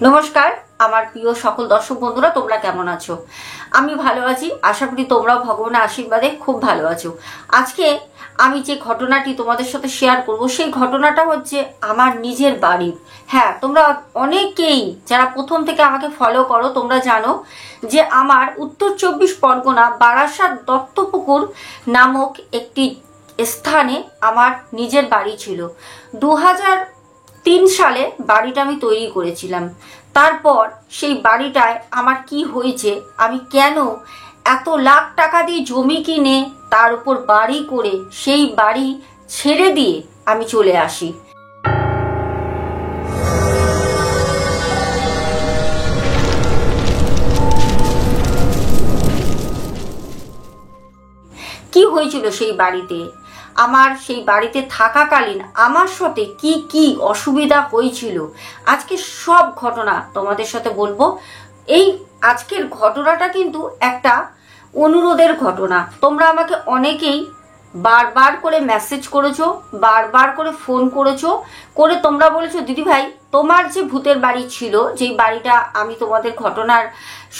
নমস্কার আমার প্রিয় সকল দর্শক বন্ধুরা, তোমরা কেমন আছো? আমি ভালো আছি, আশা করি তোমরাও ভগবানের আশীর্বাদে খুব ভালো আছো। আজকে আমি যে ঘটনাটি তোমাদের সাথে শেয়ার করব সেই ঘটনাটা হচ্ছে আমার নিজের বাড়ির। হ্যাঁ, তোমরা অনেকেই যারা প্রথম থেকে আমাকে ফলো করো তোমরা জানো যে আমার উত্তর 24 পরগনা বারাসাত দত্তপুকুর নামক একটি স্থানে আমার নিজের বাড়ি ছিল। 2003 সালে বাড়িটা আমি তৈরি করেছিলাম। তারপর সেই বাড়িটায় আমার কি হয়েছে, আমি কেন এত লাখ টাকা দিয়ে জমি কিনে তার উপর বাড়ি করে সেই বাড়ি ছেড়ে দিয়ে আমি চলে আসি। কি হয়েছিল সেই বাড়িতে, আমার সেই বাড়িতে থাকাকালীন আমার সাথে কি কি অসুবিধা হয়েছিল, আজকে সব ঘটনা তোমাদের সাথে বলবো। এই আজকের ঘটনাটা কিন্তু একটা অনুরোধের ঘটনা। তোমরা আমাকে অনেকেই বারবার করে মেসেজ করেছো, বারবার করে ফোন করেছো, করে তোমরা বলেছো দিদি ভাই তোমার যে ভূতের বাড়ি ছিল, যেই বাড়িটা আমি তোমাদের ঘটনার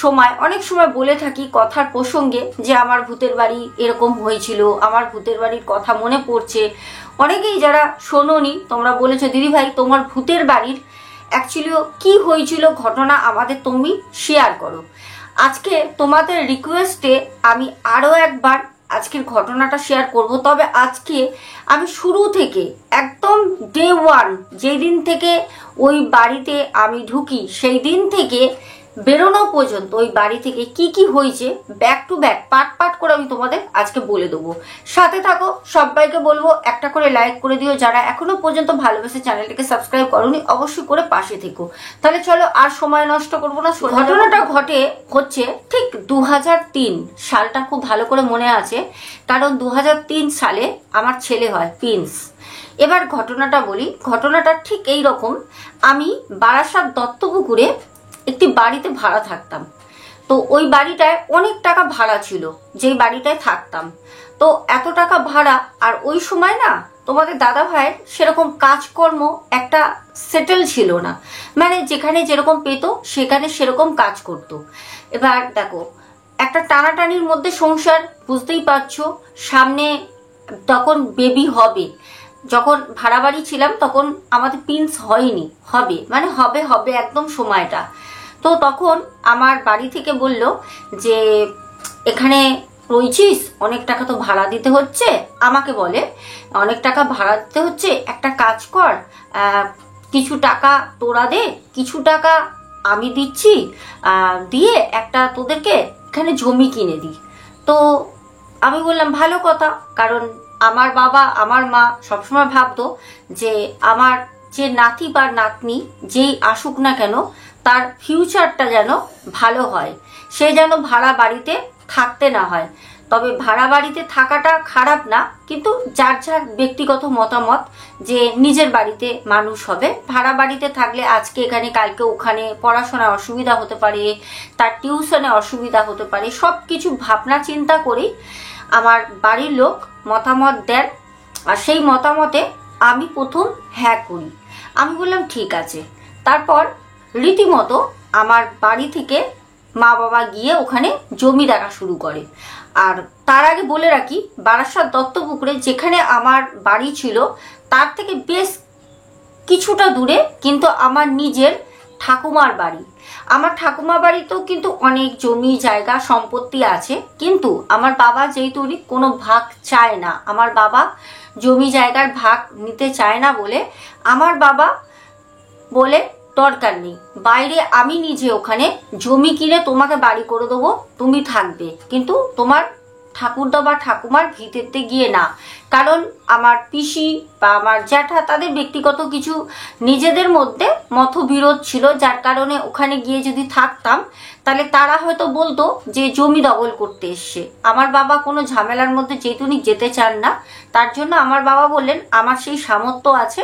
সময় অনেক সময় বলে থাকি কথার প্রসঙ্গে যে আমার ভূতের বাড়ি এরকম হয়েছিল, আমার ভূতের বাড়ির কথা মনে পড়ছে। অনেকেই যারা শোনোনি তোমরা বলেছো দিদি ভাই তোমার ভূতের বাড়ির অ্যাকচুয়ালি কি হয়েছিল ঘটনা আমাদের তুমি শেয়ার করো। আজকে তোমাদের রিকোয়েস্টে আমি আরও একবার আজকের ঘটনাটা শেয়ার করব। তবে আজকে আমি শুরু থেকে একদম ডে ওয়ান, যেই দিন থেকে ওই বাড়িতে আমি ঢুকি সেই দিন থেকে বেরোনো পর্যন্ত ওই বাড়ি থেকে কি কি হয়েছে back to back part part করে আমি তোমাদের আজকে বলে দেবো। সাথে থাকো, সবাইকে বলবো একটা করে লাইক করে দিও, যারা এখনো পর্যন্ত ভালোবেসে চ্যানেলটাকে সাবস্ক্রাইব করোনি অবশ্যই করে পাশে থেকো। তাহলে চলো আর সময় নষ্ট করবো না। ঘটনাটা হচ্ছে ঠিক 2003 সালটা খুব ভালো করে মনে আছে, কারণ 2003 সালে আমার ছেলে হয় প্রিন্স। এবার ঘটনাটা বলি, ঘটনাটা ঠিক এই রকম। আমি বারাসাত দত্তপুকুরে একটি বাড়িতে ভাড়া থাকতাম। তো ওই বাড়িটায় অনেক টাকা ভাড়া ছিল, যেই বাড়িটায় থাকতাম। তো এত টাকা ভাড়া, আর ওই সময় না তোমাদের দাদা ভাইয়ের সেরকম কাজকর্ম একটা সেটেল ছিল না, মানে যেখানে যেরকম পেত সেখানে সেরকম কাজ করত। এবার দেখো একটা টানাটানির মধ্যে সংসার, বুঝতেই পারছো। সামনে তখন বেবি হবে, যখন ভাড়া বাড়ি ছিলাম তখন আমাদের প্রিন্স হয়নি, হবে মানে হবে হবে একদম সময়টা। তো তখন আমার বাড়ি থেকে বলল যে এখানে রয়েছিস, অনেক টাকা তো ভাড়া দিতে হচ্ছে। আমাকে বলে অনেক টাকা ভাড়া দিতে হচ্ছে, একটা কাজ কর, কিছু টাকা তোরা দে, কিছু টাকা আমি দিচ্ছি, দিয়ে একটা তোদেরকে এখানে জমি কিনে দিই। তো আমি বললাম ভালো কথা, কারণ আমার বাবা আমার মা সবসময় ভাবতো যে আমার যে নাতি বা নাতনি যেই আসুক না কেন তার ফিউচারটা যেন ভালো হয়, সে যেন ভাড়া বাড়িতে থাকতে না হয়। তবে ভাড়া বাড়িতে থাকাটা খারাপ না, কিন্তু যার যার ব্যক্তিগত মতামত যে নিজের বাড়িতে মানুষ হবে। ভাড়া বাড়িতে থাকলে আজকে এখানে কালকে ওখানে পড়াশোনায় অসুবিধা হতে পারে, তার টিউশনে অসুবিধা হতে পারে, সব কিছু ভাবনা চিন্তা করেই আমার বাড়ির লোক মতামত দেন। আর সেই মতামতে আমি প্রথম হ্যাঁ করি। আমি বললাম ঠিক আছে। তারপর রীতিমতো আমার বাড়ি থেকে মা বাবা গিয়ে ওখানে জমি দেখা শুরু করে। আর তার আগে বলে রাখি, বারাসাত দত্তপুকুরে যেখানে আমার বাড়ি ছিল তার থেকে বেশ কিছুটা দূরে কিন্তু আমার নিজের ঠাকুমার বাড়ি। আমার ঠাকুমা বাড়িতেও কিন্তু অনেক জমি জায়গা সম্পত্তি আছে, কিন্তু আমার বাবা যেহেতু কোনো ভাগ চায় না, আমার বাবা জমি জায়গার ভাগ নিতে চায় না বলে আমার বাবা বলে দরকার নেই, বাইরে আমি নিজে ওখানে জমি কিনে তোমাকে বাড়ি করে দেবো, তুমি থাকবে, কিন্তু তোমার ঠাকুরদা বা ঠাকুমার ভিটেতে গিয়ে না। কারণ আমার পিসি বা আমার জ্যাঠা তাদের ব্যক্তিগত কিছু নিজেদের মধ্যে মতবিরোধ ছিল, যার কারণে ওখানে গিয়ে যদি থাকতাম তাহলে তারা হয়তো বলতো যে জমি দখল করতে এসছে। আমার বাবা কোনো ঝামেলার মধ্যে যেহেতু যেতে চান না, তার জন্য আমার বাবা বললেন আমার সেই সামর্থ্য আছে,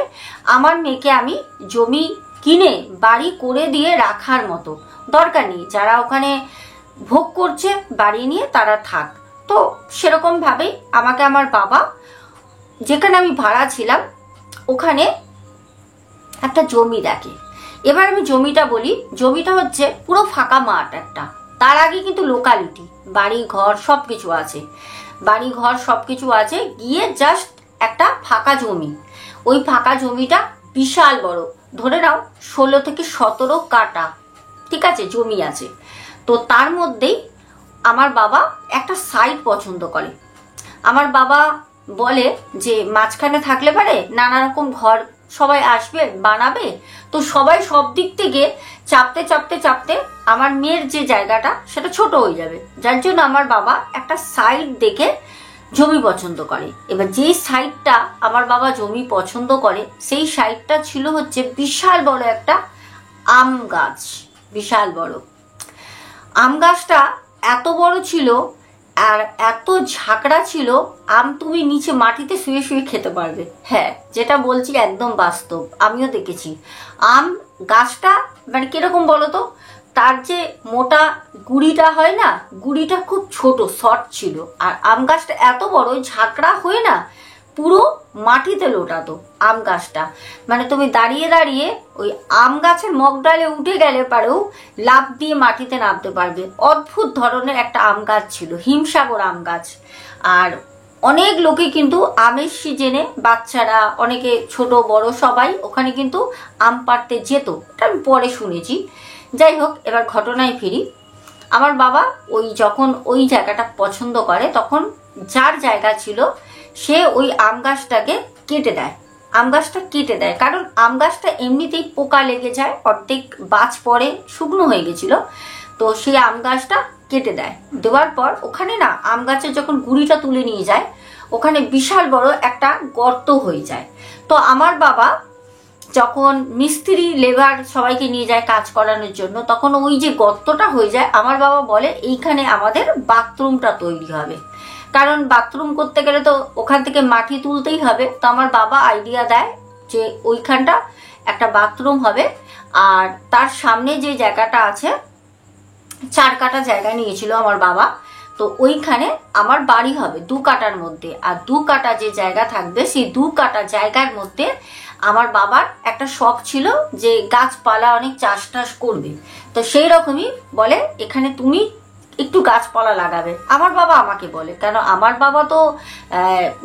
আমার মেয়েকে আমি জমি কিনে বাড়ি করে দিয়ে রাখার মতো, দরকার নেই, যারা ওখানে ভোগ করছে বাড়ি নিয়ে তারা থাক। তো সেরকম ভাবেই আমাকে আমার বাবা, যেখানে আমি ভাড়া ছিলাম ওখানে একটা জমি দেখে। এবার আমি জমিটা বলি। জমিটা হচ্ছে পুরো ফাঁকা মাঠ একটা, তার আগে কিন্তু লোকালিটি, বাড়ি ঘর সবকিছু আছে, বাড়ি ঘর সবকিছু আছে, গিয়ে জাস্ট একটা ফাঁকা জমি। ওই ফাঁকা জমিটা বিশাল বড়, ধরে নাও 16 থেকে 17 কাঠা, ঠিক আছে, জমি আছে। তো তার মধ্যেই আমার বাবা একটা সাইড পছন্দ করে। আমার বাবা বলে যে মাঝখানে থাকলে পারে নানা রকম ঘর সবাই আসবে বানাবে, তো সবাই সব দিক থেকে চাপতে চাপতে চাপতে আমার মেয়ের যে জায়গাটা সেটা ছোট হয়ে যাবে, যার জন্য আমার বাবা একটা সাইড দেখে জমি পছন্দ করে। এবার যেই সাইডটা আমার বাবা জমি পছন্দ করে সেই সাইডটা ছিল হচ্ছে বিশাল বড় একটা আম গাছ, বিশাল বড় আম গাছটা, এত বড় ছিল আর এত ঝাঁকড়া ছিল, আম তুমি নিচে মাটিতে শুয়ে শুয়ে খেতে পারবে। হ্যাঁ, যেটা বলছি একদম বাস্তব, আমিও দেখেছি। আম গাছটা মানে কিরকম বলো তো, তার যে মোটা গুড়িটা হয় না, গুড়িটা খুব ছোট শর্ট ছিল, আর আম গাছটা এত বড় ঝাঁকড়া হয়ে না পুরো মাটিতে লোটাতো আম গাছটা। মানে তুমি দাঁড়িয়ে দাঁড়িয়ে ওই আম গাছের মগডালে উঠে গেলে পারেও লাফ দিয়ে মাটিতে নামতে পারবে। অদ্ভুত ধরনের একটা আম গাছ ছিল, হিমসাগর আম গাছ। আর অনেক লোকে কিন্তু আমের সিজনে, বাচ্চারা অনেকে ছোট বড় সবাই ওখানে কিন্তু আম পাড়তে যেত, এটা আমি পরে শুনেছি। যাই হোক, এবার ঘটনায় ফিরি। আমার বাবা ওই যখন ওই জায়গাটা পছন্দ করে, তখন যার জায়গা ছিল সে ওই আম গাছটাকে কেটে দেয়, আম গাছটা কেটে দেয়, কারণ আম গাছটা এমনিতেই পোকা লেগে যায়, অর্ধেক বাজ পড়ে, শুকনো হয়ে গেছিল। তো সেই আম গাছটা কেটে দেয়, দেওয়ার পর ওখানে না আম গাছের যখন গুঁড়িটা তুলে নিয়ে যায়, ওখানে বিশাল বড় একটা গর্ত হয়ে যায়। তো আমার বাবা যখন মিস্ত্রি লেবার সবাইকে নিয়ে যায় কাজ করানোর জন্য, তখন ওই যে গর্তটা হয়ে যায়, আমার বাবা বলে এইখানে আমাদের বাথরুমটা তৈরি হবে, কারণ বাথরুম করতে গেলে তো ওখান থেকে মাটি তুলতেই হবে। তো আমার বাবা আইডিয়া দেয় যে ওইখানটা একটা বাথরুম হবে, আর তার সামনে যে জায়গাটা আছে 4 কাঠা জায়গা নিয়েছিল আমার বাবা, তো ওইখানে আমার বাড়ি হবে 2 কাঠার মধ্যে। আর 2 কাঠা যে জায়গা থাকবে সেই 2 কাঠা জায়গার মধ্যে আমার বাবার একটা শখ ছিল যে গাছপালা অনেক চাষ টাস করবে। তো সেই রকমই বলে এখানে তুমি একটু গাছপালা লাগাবে। আমার বাবা আমাকে বলে, কেন আমার বাবা তো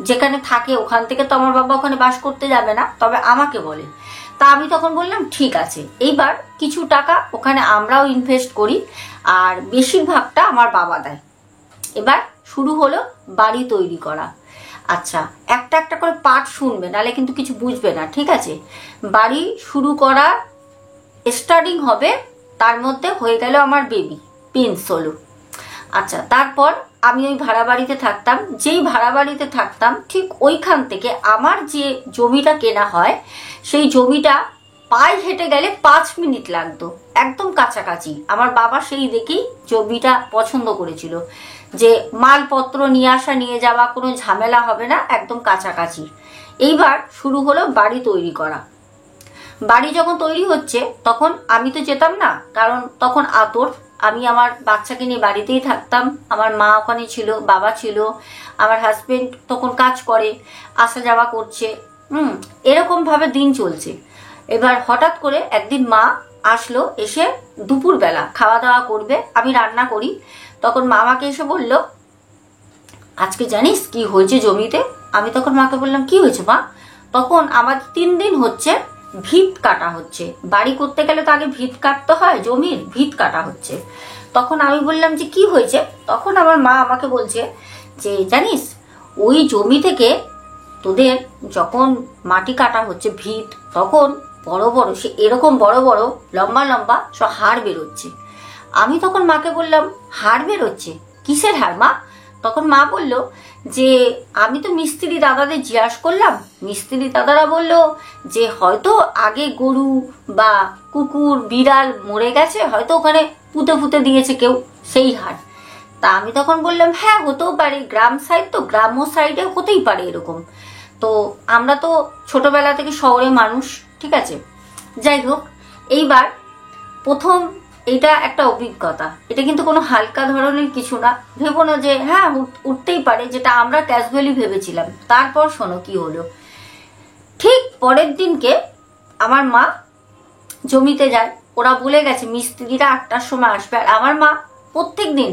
যেখানে থাকে ওখান থেকে তো আমার বাবা ওখানে বাস করতে যাবে না, তবে আমাকে বলে। তা আমি তখন বললাম ঠিক আছে। এইবার কিছু টাকা ওখানে আমরাও ইনভেস্ট করি, আর বেশিরভাগটা আমার বাবা দেয়। এবার শুরু হলো বাড়ি তৈরি করা। আচ্ছা, একটা একটা করে পার্ট শুনবে, নাহলে কিন্তু কিছু বুঝবে না, ঠিক আছে? বাড়ি শুরু করা স্টার্টিং হবে, তার মধ্যে হয়ে গেল আমার বেবি প্রিন্স হলো। আচ্ছা, তারপর আমি ওই ভাড়া বাড়িতে থাকতাম। যেই ভাড়া বাড়িতে থাকতাম ঠিক ওইখান থেকে আমার যে জমিটা কেনা হয়, সেই জমিটা পায়ে হেঁটে গেলে 5 মিনিট লাগতো, একদম কাছাকাছি। আমার বাবা সেই দেখেই জমিটা পছন্দ করেছিল যে মালপত্র নিয়ে আসা নিয়ে যাওয়া কোনো ঝামেলা হবে না, একদম কাছাকাছি। এইবার শুরু হলো বাড়ি তৈরি করা। বাড়ি যখন তৈরি হচ্ছে তখন আমি তো যেতাম না, কারণ তখন আতর, আমি আমার বাচ্চাকে নিয়ে বাড়িতেই থাকতাম। আমার মা ওখানে ছিল, বাবা ছিল, আমার হাজবেন্ড তখন কাজ করে, আসা যাওয়া করছে, এরকম ভাবে দিন চলছে। এবার হঠাৎ করে একদিন মা আসলো, এসে দুপুরবেলা খাওয়া দাওয়া করবে, আমি রান্না করি। তখন মা আমাকে এসে বলল, আজকে জানিস কি হয়েছে জমিতে? আমি তখন মাকে বললাম, কি হয়েছে মা? তখন আমার 3 দিন হচ্ছে ভিত কাটা হচ্ছে। বাড়ি করতে গেলে তো আগে ভিত কাটতে হয়, জমির ভিত কাটা হচ্ছে। তখন আমি বললাম যে কি হয়েছে? তখন আমার মা আমাকে বলছে যে জানিস, ওই জমি থেকে তোদের যখন মাটি কাটা হচ্ছে ভিত, তখন বড় বড়, সে এরকম বড় বড় লম্বা লম্বা সব হাড় বেরোচ্ছে। আমি তখন মাকে বললাম, হাড় বেরোচ্ছে? কিসের হাড় মা? তখন মা বলল যে আমি তো মিস্ত্রি দাদাদের জিজ্ঞাসা করলাম, মিস্ত্রি দাদারা বলল যে হয়তো আগে গরু বা কুকুর বিড়াল মরে গেছে, হয়তো ওখানে পুঁতে ফুতে দিয়েছে কেউ, সেই হাড়। তা আমি তখন বললাম হ্যাঁ হতেও পারে, গ্রাম সাইড তো, গ্রাম্য সাইডে হতেই পারে এরকম। তো আমরা তো ছোটবেলা থেকে শহরে মানুষ, ঠিক আছে? যাই হোক, এইবার প্রথম এটা একটা অভিজ্ঞতা, এটা কিন্তু কোনো হালকা ধরনের কিছু না, ভেবো না যে হ্যাঁ উঠতেই পারে, যেটা আমরা ক্যাজুয়ালি ভেবেছিলাম। তারপর শোনো কি হলো। ঠিক পরের দিনকে আমার মা জমিতে যায়। ওরা বলে গেছে মিস্ত্রিরা 8টার সময় আসবে। আর আমার মা প্রত্যেক দিন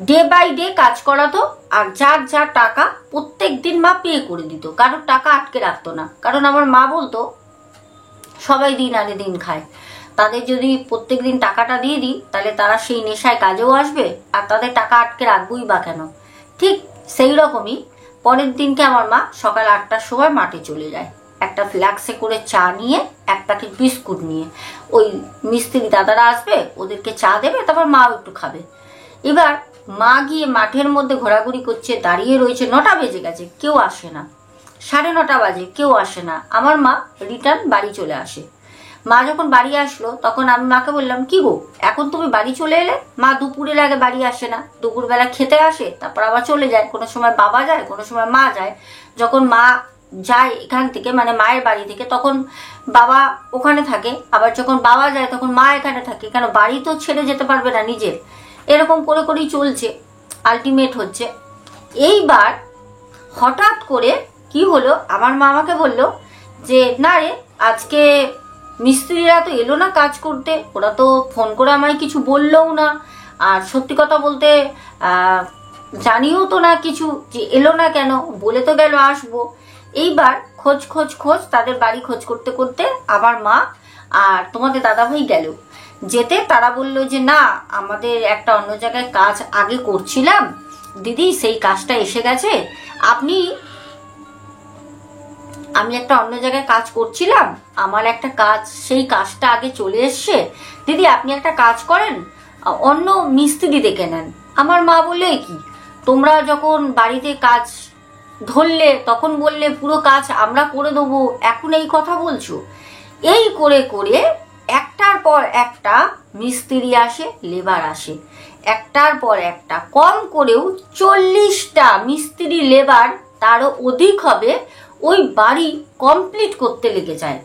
ডে বাই ডে কাজ করাতো, আর যার যা টাকা প্রত্যেক দিন মা পে করে দিত, কারোর টাকা আটকে রাখতো না। কারণ আমার মা বলতো সবাই দিন আনে দিন খায়, তাদের যদি প্রত্যেক দিন টাকাটা দিয়ে দিই তাহলে তারা সেই নেশায় কাজেও আসবে, আর তাদের টাকা আটকে রাখবই বা কেন। ঠিক সেই রকমই পরের দিনকে আমার মা সকাল 8টার সময় মাঠে চলে যায়, একটা ফ্লাক্সে করে চা নিয়ে, এক প্যাকেট বিস্কুট নিয়ে। ওই মিস্ত্রি দাদারা আসবে, ওদেরকে চা দেবে, তারপর মাও একটু খাবে। এবার মা গিয়ে মাঠের মধ্যে ঘোরাঘুরি করছে, দাঁড়িয়ে রয়েছে। 9টা বেজে গেছে, কেউ আসে না। 9:30 বাজে, কেউ আসে না। আমার মা রিটার্ন বাড়ি চলে আসে। মা যখন বাড়ি আসলো তখন আমি মাকে বললাম, কি গো এখন তুমি বাড়ি চলে এলে? মা দুপুরের আগে বাড়ি আসে না, দুপুরবেলা খেতে আসে, তারপর আবার চলে যায়। কোনো সময় বাবা যায়, কোনো সময় মা যায়। যখন মা যায় এখান থেকে, মানে মায়ের বাড়ি থেকে, তখন বাবা ওখানে থাকে, আবার যখন বাবা যায় তখন মা এখানে থাকে। কেন, বাড়ি তো ছেড়ে যেতে পারবে না নিজের। এরকম করে করেই চলছে, আলটিমেট হচ্ছে। এইবার হঠাৎ করে কি হলো, আমার মা আমাকে বললো যে না রে, আজকে মিস্ত্রিরা তো এলো না কাজ করতে, ওরা তো ফোন করে আমায় কিছু বললেও না, আর সত্যি কথা বলতে জানিও তো না কিছু যে এলো না কেন, বলে তো গেল আসবো। এইবার খোঁজ খোঁজ খোঁজ তাদের বাড়ি খোঁজ করতে করতে আমার মা আর তোমাদের দাদাভাই গেল। যেতে তারা বললো যে না, আমাদের একটা অন্য জায়গায় কাজ আগে করছিলাম দিদি, সেই কাজটা এসে গেছে। আমি একটা অন্য জায়গায় কাজ করছিলাম, আমার একটা কাজ, সেই কাজটা আগে চলে এসছে দিদি, আপনি একটা কাজ করেন, অন্য মিস্ত্রি ডেকে নেন। আমার মা বললে, কি তোমরা যখন বাড়িতে কাজ ধরলে তখন বললে পুরো কাজ আমরা করে দেবো, এখন এই কথা বলছো? এই করে করে একটার পর একটা মিস্ত্রি আসে, লেবার আসে, একটার পর একটা, কম করেও 40টা মিস্ত্রি লেবার, তারও অধিক হবে, ওই বাড়ি কমপ্লিট করতে লেগে যায়।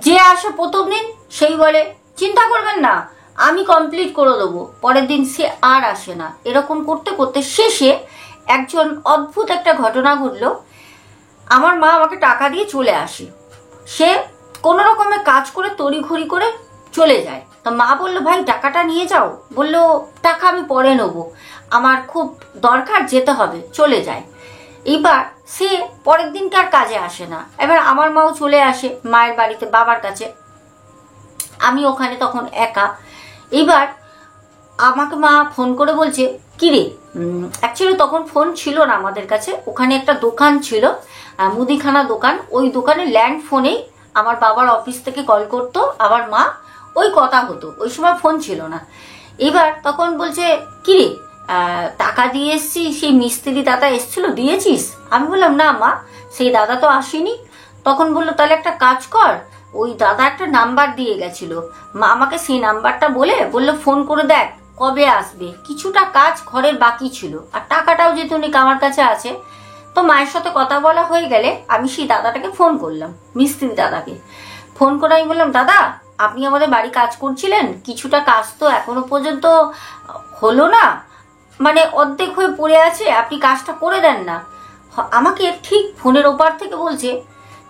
যে আসে প্রথম দিন সেই বলে চিন্তা করবেন না, আমি কমপ্লিট করে দেবো, পরের দিন সে আর আসে না। এরকম করতে করতে শেষে একজন অদ্ভুত একটা ঘটনা ঘটলো। আমার মা আমাকে টাকা দিয়ে চলে আসে, সে কোনো রকমের কাজ করে তড়িঘড়ি করে চলে যায়। তা মা বললো, ভাই টাকাটা নিয়ে যাও। বললো, টাকা আমি পরে নেবো, আমার খুব দরকার, যেতে হবে, চলে যায়। এইবার সে পরের দিনকে আর কাজে আসে না। এবার আমার মাও চলে আসে মায়ের বাড়িতে, বাবার কাছে। আমি ওখানে তখন একা। এইবার আমাকে মা ফোন করে বলছে, কিরে, অ্যাকচুয়ালি তখন ফোন ছিল না আমাদের কাছে, ওখানে একটা দোকান ছিল, মুদিখানা দোকান। ওই দোকানে ল্যান্ড ফোনেই আমার বাবার অফিস থেকে কল করতো আমার মা, ওই কথা হতো, ওই সময় ফোন ছিল না। এবার তখন বলছে, কিরে টাকা দিয়ে এসছি, সেই মিস্ত্রি দাদা এসছিল, দিয়েছিস? আমি বললাম, না মা, সেই দাদা তো আসেনি। তখন বললো, তাহলে একটা কাজ কর, ওই দাদা একটা নাম্বার দিয়ে গেছিল, মা আমাকে সেই নাম্বারটা বললো ফোন করে দেখ কবে আসবে, কিছুটা কাজ ঘরের বাকি ছিল, আর টাকাটাও যেহেতু আমার কাছে আছে। তো মায়ের সাথে কথা বলা হয়ে গেলে আমি সেই দাদাটাকে ফোন করলাম, মিস্ত্রি দাদাকে ফোন করে আমি বললাম, দাদা আপনি আমাদের বাড়ি কাজ করছিলেন, কিছুটা কাজ তো এখনো পর্যন্ত হলো না, মানে অর্ধেক হয়ে পড়ে আছে, আপনি কাজটা করে দেন না। আমাকে ঠিক ফোনের ওপার থেকে বলছে,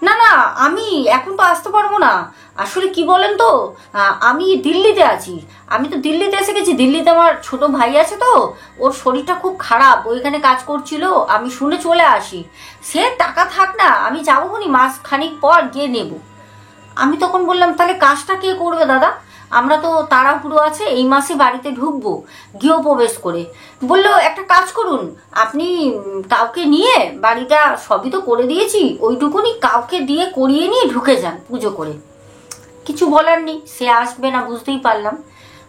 না না, আমি এখন তো আসতে পারবো না, আসলে কি বলেন তো, আমি দিল্লিতে আছি, আমি তো দিল্লিতে এসে গেছি, দিল্লিতে আমার ছোট ভাই আছে, তো ওর শরীরটা খুব খারাপ, ওইখানে কাজ করছিল, আমি শুনে চলে আসি, সে টাকা থাক না, আমি যাবো খুনি, মাস খানিক পর গিয়ে নেব। আমি তখন বললাম, তাহলে কাজটা কে করবে দাদা, আমরা তো তাড়াহুড়ো আছে, এই মাসে বাড়িতে ঢুকবো গৃহপ্রবেশ করে। বললো, একটা কাজ করুন, আপনি কাউকে নিয়ে, বাড়িটা সবই তো করে দিয়েছি, ওইটুকুনি কাউকে দিয়ে করিয়ে নিয়ে ঢুকে যান পুজো করে। কিছু বলার নেই, সে আসবে না বুঝতেই পারলাম।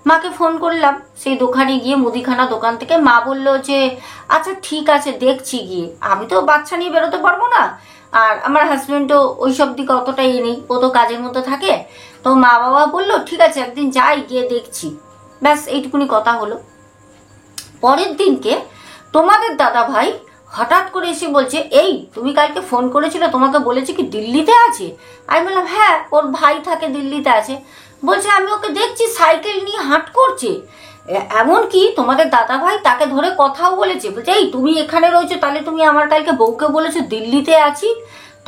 মাকে ফোন করলাম সেই দোকানে গিয়ে, মুদিখানা দোকান থেকে। মা বললো যে আচ্ছা ঠিক আছে, দেখছি গিয়ে, আমি তো বাচ্চা নিয়ে বেরোতে পারবো না, আর আমার হাজবেন্ডও ওইসব দিকে অতটা নেই, ও তো কাজের মধ্যে থাকে। তো মা বাবা বললো ঠিক আছে, একদিন যাই, গিয়ে দেখছি, ব্যাস এইটুকুনি কথা হলো। পরের দিনকে তোমাদের দাদা ভাই হঠাৎ করে এসে বলছে, এই তুমি কালকে ফোন করেছিলে, তোমাকে বলেছে কি দিল্লিতে আছে? আমি বললাম, হ্যাঁ, ওর ভাই থাকে দিল্লিতে আছে। বলছে, আমি ওকে দেখছি সাইকেল নিয়ে হাঁট করছে, এমনকি তোমাদের দাদা ভাই তাকে ধরে কথাও বলেছে, বলছে এই তুমি এখানে রয়েছো, তাহলে তুমি আমার কালকে বউকে বলেছো দিল্লিতে আছি।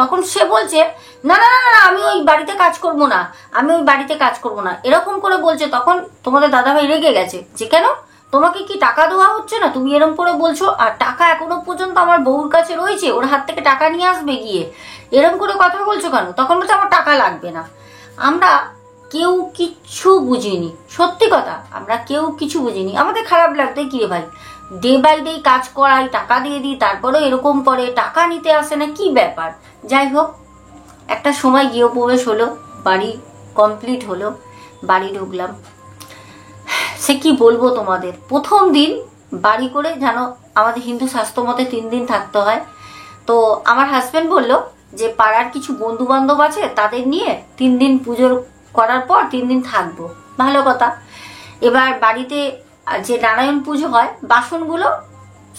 তখন সে বলছে না না না না, আমি ওই বাড়িতে কাজ করব না, আমি ওই বাড়িতে কাজ করব না, এরকম করে বলছে। তখন তোমাদের দাদাভাই রেগে গেছে যে কেন, তোমাকে কি টাকা দেওয়া হচ্ছে না, তুমি এরকম করে বলছো, আর টাকা এখনো পর্যন্ত আমার বউর কাছে রয়েছে, ওর হাত থেকে টাকা নিয়ে আসবে গিয়ে, এরকম করে কথা বলছো কেন? তখন বলছে আমার টাকা লাগবে না। আমরা কেউ কিচ্ছু বুঝিনি, সত্যি কথা, আমরা কেউ কিছু বুঝিনি। আমাদের খারাপ লাগতো, কি রে ভাই, ডে বাই ডে কাজ করাই, টাকা দিয়ে দিই, তারপরেও এরকম করে টাকা নিতে আসে না, কি ব্যাপার। যাই হোক, একটা সময় গৃহপ্রবেশ হলো, বাড়ি কমপ্লিট হলো, বাড়ি ঢুকলাম। সে কি বলবো তোমাদের, প্রথম দিন বাড়ি করে, জানো আমাদের হিন্দু শাস্ত্র মতে 3 দিন থাকতে হয়। তো আমার হাজবেন্ড বলল যে পাড়ার কিছু বন্ধু বান্ধব আছে, তাদের নিয়ে 3 দিন পুজো করার পর 3 দিন থাকবো, ভালো কথা। এবার বাড়িতে যে নারায়ণ পুজো হয়, বাসনগুলো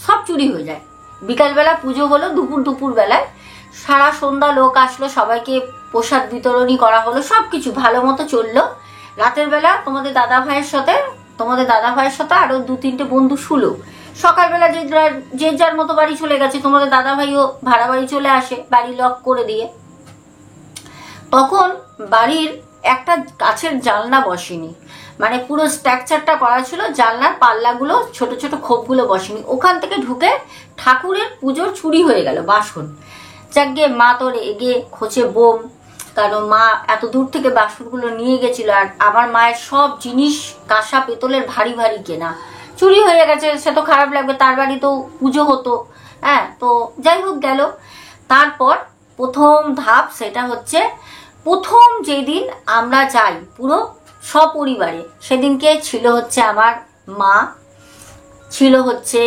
সব চুরি হয়ে যায়। বিকালবেলা পুজো হলো, দুপুর বেলায় সারা সন্ধ্যা লোক আসলো, সবাইকে প্রসাদ বিতরণী করা হলো, সবকিছু ভালো মতো চললো। রাতের বেলা তোমাদের দাদা ভাইয়ের সাথে আরো 2-3টে বন্ধু শুলো। সকালবেলা যে যার মতো বাড়ি চলে গেছে, তোমাদের দাদা ভাইও ভাড়া বাড়ি চলে আসে, বাড়ি লক করে দিয়ে। তখন বাড়ির একটা কাছের জানলা বসেনি, মানে পুরো স্ট্রাকচারটা করা ছিল, জানলার পাল্লাগুলো ছোট ছোট খোপগুলো বসেনি। ওখান থেকে ঢুকে ঠাকুরের পুজোর চুরি হয়ে গেল বাসন। যাকে মা তো রেগে খোঁচে বোম, কারণ মা এত দূর থেকে বাসনগুলো নিয়ে গেছিল, আর আমার মায়ের সব জিনিস কাঁসা পেতলের ভারী ভারী কেনা, চুরি হয়ে গেছে। সে তো খারাপ লাগবে, তার বাড়িতেও পুজো হতো। হ্যাঁ, তো যাই হোক গেল। তারপর প্রথম ধাপ সেটা হচ্ছে, প্রথম যেদিন আমরা যাই পুরো সপরিবারে, সেদিনকে ছিল হচ্ছে আমার মা, ছিল হচ্ছে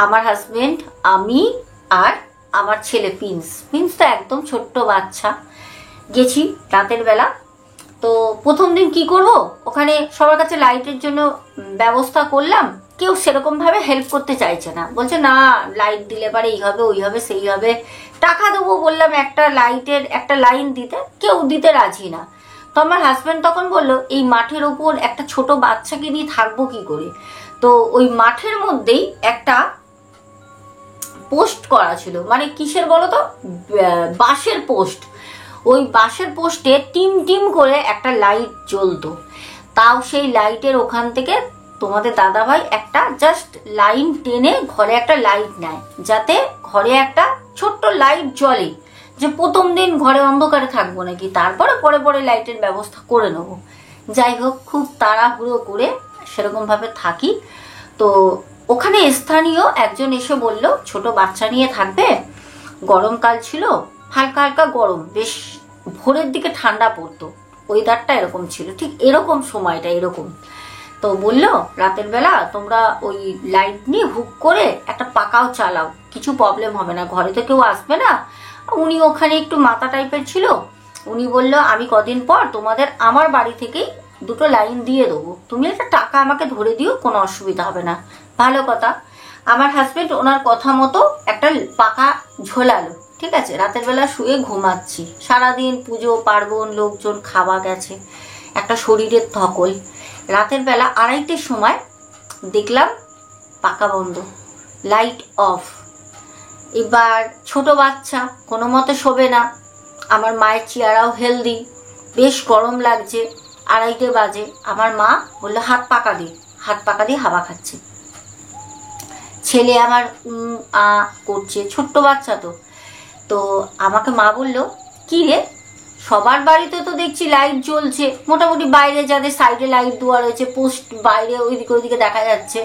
আমার হাজবেন্ড, আমি আর আমার ছেলে প্রিন্স তো একদম ছোট্ট বাচ্চা। গেছি রাতের বেলা। তো প্রথম দিন কি করব, ওখানে সবার কাছে লাইটের জন্য ব্যবস্থা করলাম, কেউ সেরকম ভাবে হেল্প করতে চাইছে না, বলছে না লাইট দিলে পারে এই হবে ওই হবে সেই হবে। টাকা দেবো বললাম একটা লাইটের একটা লাইন দিতে, কেউ দিতে রাজি না। তো আমার হাজবেন্ড তখন বলল এই মাঠের ওপর একটা ছোট বাচ্চাকে নিয়ে থাকবো কি করে। তো ওই মাঠের মধ্যেই একটা পোস্ট করা ছিল, মানে কিসের বলো তো, বাঁশের পোস্ট। ওই বাঁশের পোস্টে টিম টিম করে একটা লাইট জ্বলতো। তাও সেই লাইটের ওখান থেকে তোমাদের দাদাভাই একটা জাস্ট লাইন টেনে ঘরে একটা লাইট নেয়, যাতে ঘরে একটা ছোট্ট লাইট জ্বলে, যে প্রথম দিন ঘরে অন্ধকারে থাকবো নাকি, তারপরে পরে পরে লাইটের ব্যবস্থা করে নেবো। যাই হোক, খুব তাড়াহুড়ো করে সেরকম ভাবে থাকি। তো ওখানে স্থানীয় একজন এসে বলল ছোট বাচ্চা নিয়ে থাকবে, গরমকাল ছিল, হালকা হালকা গরম, বেশ ভোরের দিকে ঠান্ডা পড়তো, ওয়েদারটা এরকম ছিল, ঠিক এরকম সময়টা এরকম। তো বললো রাতের বেলা তোমরা ওই লাইট নিয়ে হুক করে একটা পাকাও চালাও, কিছু প্রবলেম হবে না, ঘরে তো কেউ আসবে না। উনি ওখানে একটু মাথা টাইপের ছিল, উনি বলল আমি কদিন পর তোমাদের আমার বাড়ি থেকেই 2টো লাইন দিয়ে দেবো, তুমি একটা টাকা আমাকে ধরে দিও, কোনো অসুবিধা হবে না। ভালো কথা। আমার হাজবেন্ড ওনার কথা মতো একটা পাকা ঝোলালো, ঠিক আছে। রাতের বেলা শুয়ে ঘুমাচ্ছি, সারাদিন পুজো পার্বণ লোকজন খাওয়া গেছে, একটা শরীরের ধকল। রাতের বেলা 2:30টার সময় দেখলাম পাকা বন্ধ, লাইট অফ। এবার ছোট বাচ্চা কোনো মতে শোবে না, আমার মায়ের চেয়ারাও হেলদি, বেশ গরম লাগছে, 2:30 বাজে। আমার মা বললো হাত পাকা দিয়ে হাওয়া খাচ্ছে। ছেলে আমার করছে, ছোট্ট বাচ্চা তো। তো আমাকে মা বললো কি রে, সবার বাড়িতে তো দেখছি লাইট জ্বলছে, মোটামুটি বাইরে যাদের সাইডে লাইট দেওয়া রয়েছে, পোস্ট বাইরে ওইদিকে দেখা যাচ্ছে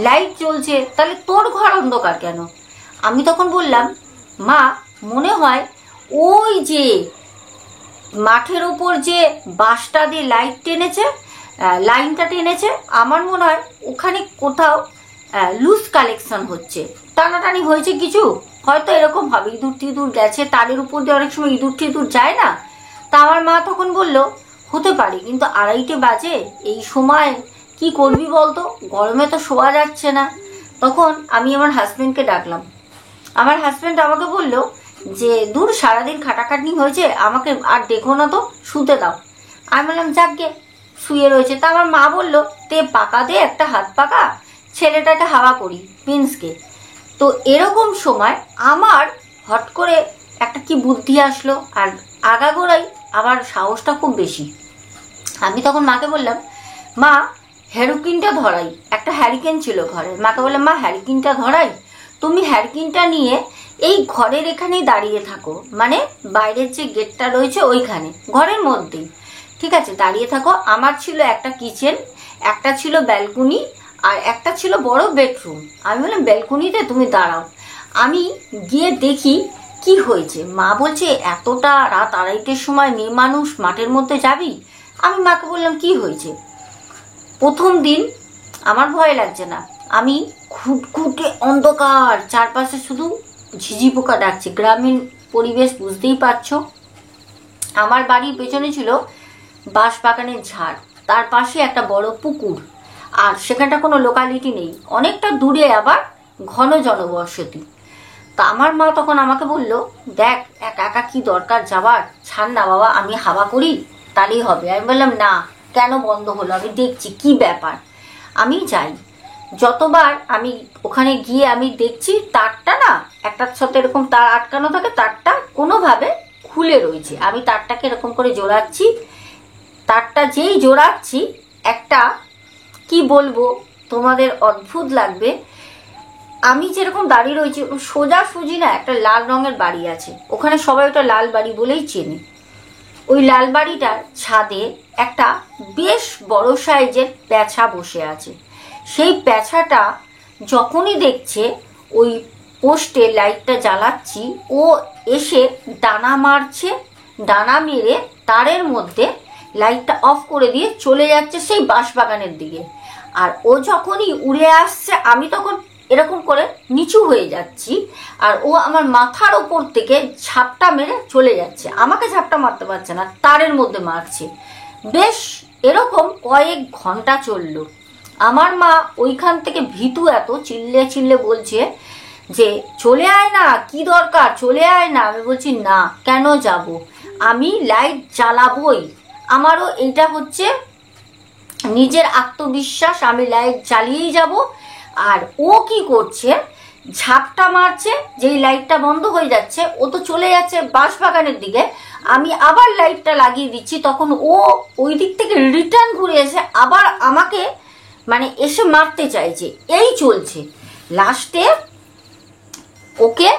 লাইট জ্বলছে, তাহলে তোর ঘর অন্ধকার কেন? আমি তখন বললাম মা মনে হয় ওই যে মাঠের ওপর যে বাঁশটা দিয়ে লাইনটা টেনেছে, আমার মনে হয় ওখানে কোথাও লুজ কালেকশন হচ্ছে, টানাটানি হয়েছে কিছু, হয়তো এরকম হবে, ইঁদুর টিঁদুর গেছে, তারের উপর দিয়ে অনেক সময় ইঁদুর টিঁদুর যায় না। তা আমার মা তখন বলল হতে পারে, কিন্তু 2:30 বাজে, এই সময় কি করবি বলতো, গরমে তো শোয়া যাচ্ছে না। তখন আমি আমার হাজবেন্ডকে ডাকলাম। আমার হাজবেন্ড আমাকে বলল যে দূর, সারাদিন খাটাখাটনি হয়েছে, আমাকে আর দেখো না তো, শুতে দাও। আমি বললাম যাকগে, শুয়ে রয়েছে। তা আমার মা বলল তে পাকা দে, একটা হাত পাকা, ছেলেটাকে হাওয়া করি প্রিন্সকে। তো এরকম সময় আমার হট করে একটা কি বুদ্ধি আসলো, আর আগাগোড়াই আবার সাহসটা খুব বেশি। আমি তখন মাকে বললাম, মা হ্যারিকেনটা ধরাই। একটা হ্যারিকেন ছিল ঘরে। মাকে বললাম, মা হ্যারিকেনটা ধরাই, তুমি হ্যারিকেনটা নিয়ে এই ঘরের এখানেই দাঁড়িয়ে থাকো, মানে বাইরের যে গেটটা রয়েছে ওইখানে, ঘরের মধ্যেই, ঠিক আছে, দাঁড়িয়ে থাকো। আমার ছিল একটা কিচেন, একটা ছিল ব্যালকনি, আর একটা ছিল বড় বেডরুম। আমি বললাম ব্যালকনিতে তুমি দাঁড়াও, আমি গিয়ে দেখি কি হয়েছে। মা বলছে এতটা রাত 2:30টার সময় মেয়ে মানুষ মাঠের মধ্যে যাবি? আমি মাকে বললাম কি হয়েছে। প্রথম দিন আমার ভয় লাগছে না, আমি খুটখুটে অন্ধকার, চারপাশে শুধু ঝিঝি পোকা ডাকছে, গ্রামীণ পরিবেশ বুঝতেই পারছো। আমার বাড়ির পেছনে ছিল বাঁশবাগানের ঝাড়, তার পাশে একটা বড় পুকুর, আর সেখানটা কোনো লোকালিটি নেই, অনেকটা দূরে আবার ঘন জনবসতি। তা আমার মা তখন আমাকে বলল, দেখ একা একা কি দরকার যাবার, ছাড় না বাবা, আমি হাওয়া করি তাহলেই হবে। আমি বললাম না, কেন বন্ধ হলো, আমি দেখছি কি ব্যাপার। আমি যাই, যতবার আমি ওখানে গিয়ে আমি দেখছি তারটা না একটার সাথে এরকম তার আটকানো থাকে, তারটা কোনোভাবে খুলে রয়েছে। আমি তারটাকে এরকম করে জোড়াচ্ছি, তারটা যেই জোড়াচ্ছি একটা কি বলবো তোমাদের, অদ্ভুত লাগবে। আমি যেরকম দাঁড়িয়ে রয়েছি সোজাসুজি না একটা লাল রঙের বাড়ি আছে, ওখানে সবাই ওটা লাল বাড়ি বলেই চেনে। ওই লাল বাড়িটার ছাদে একটা বেশ বড় সাইজের প্যাঁচা বসে আছে। সেই প্যাঁচাটা যখনই দেখছে ওই পোস্টে লাইটটা জ্বালাচ্ছি, ও এসে ডানা মারছে, ডানা মেরে তারের মধ্যে লাইটটা অফ করে দিয়ে চলে যাচ্ছে সেই বাঁশবাগানের দিকে। আর ও যখনই উড়ে আসছে আমি তখন এরকম করে নিচু হয়ে যাচ্ছি, আর ও আমার মাথার ওপর থেকে ঝাপটা মেরে চলে যাচ্ছে। আমাকে ঝাপটা মারতে পারছে না, তারের মধ্যে মারছে। বেশ এরকম কয়েক ঘন্টা চললো। আমার মা ওইখান থেকে ভীতু এত চিল্লে চিল্লে বলছে যে চলে আয় না, কি দরকার, চলে আয় না। আমি বলছি না, কেন যাব, আমি লাইট জ্বালাবই। আমারও এইটা হচ্ছে নিজের আত্মবিশ্বাস, আমি লাইট জ্বালিয়েই যাব। আর ও কি করছে, ঝাপটা মারছে, যেই লাইটটা বন্ধ হয়ে যাচ্ছে ও তো চলে যাচ্ছে বাঁশবাগানের দিকে। আমি আবার লাইটটা লাগিয়ে দিচ্ছি, তখন ও ওই দিক থেকে রিটার্ন ঘুরে এসে আবার আমাকে মানে এসে মারতে চাইছে। এই চলছে, লাস্টে ওকে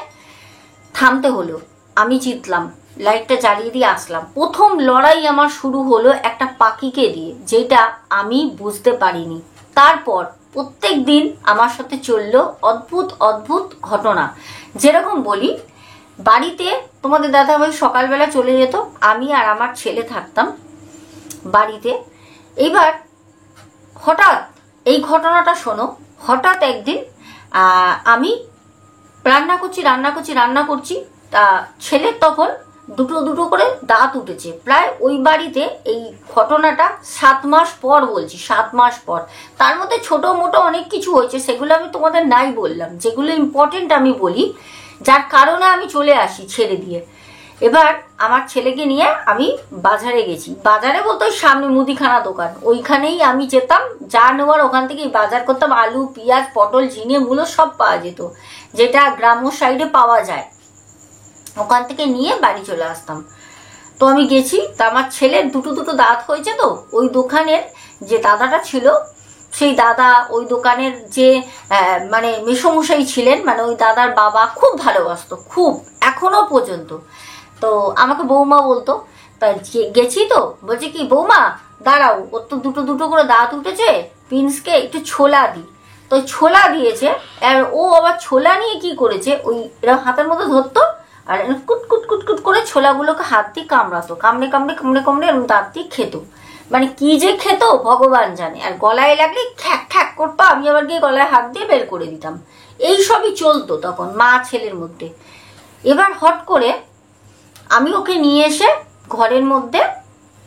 থামতে হলো, আমি জিতলাম, লাইটটা জ্বালিয়ে দিয়ে আসলাম। প্রথম লড়াই আমার শুরু হলো একটা পাখিকে দিয়ে, যেটা আমি বুঝতে পারিনি। তারপর প্রত্যেক দিন আমার সাথে চললো অদ্ভুত অদ্ভুত ঘটনা। যেরকম বলি, বাড়িতে তোমাদের দাদাভাই সকালবেলা চলে যেত, আমি আর আমার ছেলে থাকতাম বাড়িতে। এইবার হঠাৎ এই ঘটনাটা শোনো, হঠাৎ একদিন আমি রান্না করছি, তা ছেলের তখন দুটো দুটো করে দাঁত উঠেছে। প্রায় ওই বাড়িতে এই ঘটনাটা 7 মাস পর বলছি, 7 মাস পর। তার মধ্যে ছোট মোটো অনেক কিছু হয়েছে, সেগুলো আমি তোমাদের নাই বললাম, যেগুলো ইম্পর্টেন্ট আমি বলি, যার কারণে আমি চলে আসি ছেড়ে দিয়ে। এবার আমার ছেলেকে নিয়ে আমি বাজারে গেছি। বাজারে বলতে ওই সামনে মুদিখানা দোকান, ওইখানেই আমি যেতাম, যা নেওয়ার ওখান থেকেই বাজার করতাম। আলু, পেঁয়াজ, পটল, ঝিঙে, মূলো সব পাওয়া যেত, যেটা গ্রাম্য সাইডে পাওয়া যায়। ওখান থেকে নিয়ে বাড়ি চলে আসতাম। তো আমি গেছি, তা আমার ছেলের দুটো দুটো দাঁত হয়েছে। তো ওই দোকানের যে দাদাটা ছিল, সেই দাদা, ওই দোকানের যে মানে মেসমশাই ছিলেন, মানে ওই দাদার বাবা খুব ভালোবাসতো, খুব, এখনো পর্যন্ত। তো আমাকে বৌমা বলতো। তা গেছি, তো বলছে কি, বৌমা দাঁড়াও, ওর তো দুটো দুটো করে দাঁত উঠেছে, প্রিন্সকে একটু ছোলা দিই। তো ছোলা দিয়েছে, আর ও আবার ছোলা নিয়ে কি করেছে, ওই এরকম হাতের মধ্যে ধরতো, আর কুট কুট কুট কুট করে ছোলাগুলোকে হাত দিয়ে কামড়াতো, কামড়ে কামড়ে কামড়ে কামড়ে এরকম দাঁত দিয়ে খেত। মানে কি যে খেত ভগবান জানে। আর গলায় লাগলে খ্যাক খ্যাক করতো, আমি আবার গিয়ে গলায় হাত দিয়ে বের করে দিতাম। এই সবই চলতো তখন মা ছেলের মধ্যে। এবার হট করে আমি ওকে নিয়ে এসে ঘরের মধ্যে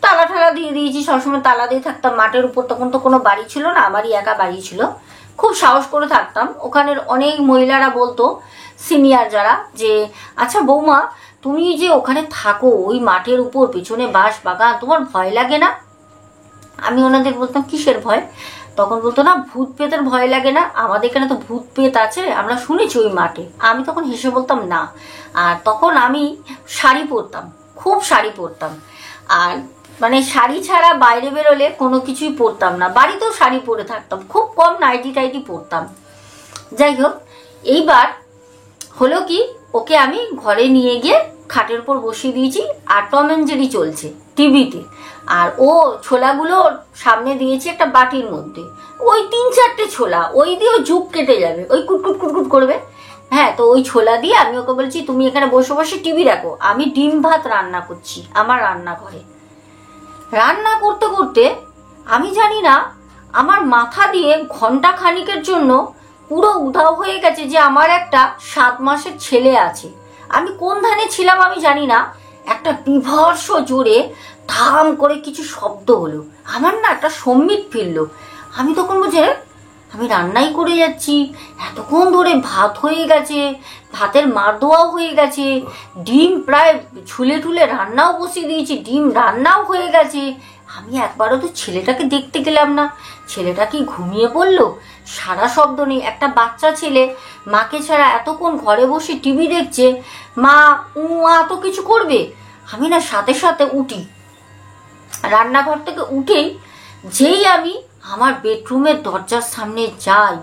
তালা ঠালা দিয়ে দিয়েছি, সবসময় তালা দিয়ে থাকতাম। মাঠের উপর তখন তো কোনো বাড়ি ছিল না, আমারই একা বাড়ি ছিল। খুব সাহস করে থাকতাম। ওখানের অনেক মহিলারা বলতো, সিনিয়র যারা, যে আচ্ছা বৌমা, তুমি যে ওখানে থাকো ওই মাঠের উপর, পিছনে বাঁশ বাগান, তোমার ভয় লাগে না? আমি ওনাদের বলতাম কিসের ভয়? তখন বলতো না ভূত পেতের ভয় লাগে না, আমাদের এখানে তো ভূত পেত আছে, আমরা শুনেছি ওই মাঠে। আমি তখন হেসে বলতাম না। আর তখন আমি শাড়ি পরতাম, খুব শাড়ি পরতাম। আর মানে শাড়ি ছাড়া বাইরে বেরোলে কোনো কিছুই পরতাম না, বাড়িতেও শাড়ি পরে থাকতাম, খুব কম নাইটি টাইটি পরতাম। যাই হোক, এইবার হলো কি, ওকে আমি ঘরে নিয়ে গিয়ে খাটের উপর বসিয়ে দিয়েছি, আর টম অ্যান্ড জেরি চলছে টিভিতে। আর ও ছোলাগুলো সামনে দিয়েছি একটা বাটির মধ্যে, ওই 3-4টে ছোলা, ওই দিয়েও যুগ কেটে যাবে, ওই কুটকুট কুটকুট করবে। হ্যাঁ, তো ওই ছোলা দিয়ে আমি ওকে বলছি তুমি এখানে বসে বসে টিভি দেখো, আমি ডিম ভাত রান্না করছি আমার রান্নাঘরে। রান্না করতে করতে আমি জানি না আমার মাথা দিয়ে ঘন্টা খানিকের জন্য পুরো উধাও হয়ে গেছে যে আমার একটা 7 মাসের ছেলে আছে। আমি কোন ধানে ছিলাম আমি জানি না, একটা বিভৎস জোরে ধাম করে কিছু শব্দ হলো, আমার না একটা সম্মিত ফিরল। আমি তখন বুঝে আমি রান্নাই করে যাচ্ছি, এতক্ষণ ধরে ভাত হয়ে গেছে, ভাতের মার ধোয়াও হয়ে গেছে, ডিম প্রায় ছুলে টুলে রান্নাও বসিয়ে দিয়েছি, ডিম রান্নাও হয়ে গেছে। আমি একবারও তো ছেলেটাকে দেখতে গেলাম না, ছেলেটা কি ঘুমিয়ে পড়লো? সারা শব্দ নেই, একটা বাচ্চা ছেলে মাকে ছাড়া এতক্ষণ ঘরে বসে টিভি দেখছে, মা এত কিছু করবে। আমি না সাথে সাথে উঠি, রান্নাঘর থেকে উঠেই যেই আমি আমার বেডরুমের দরজার সামনে যাই,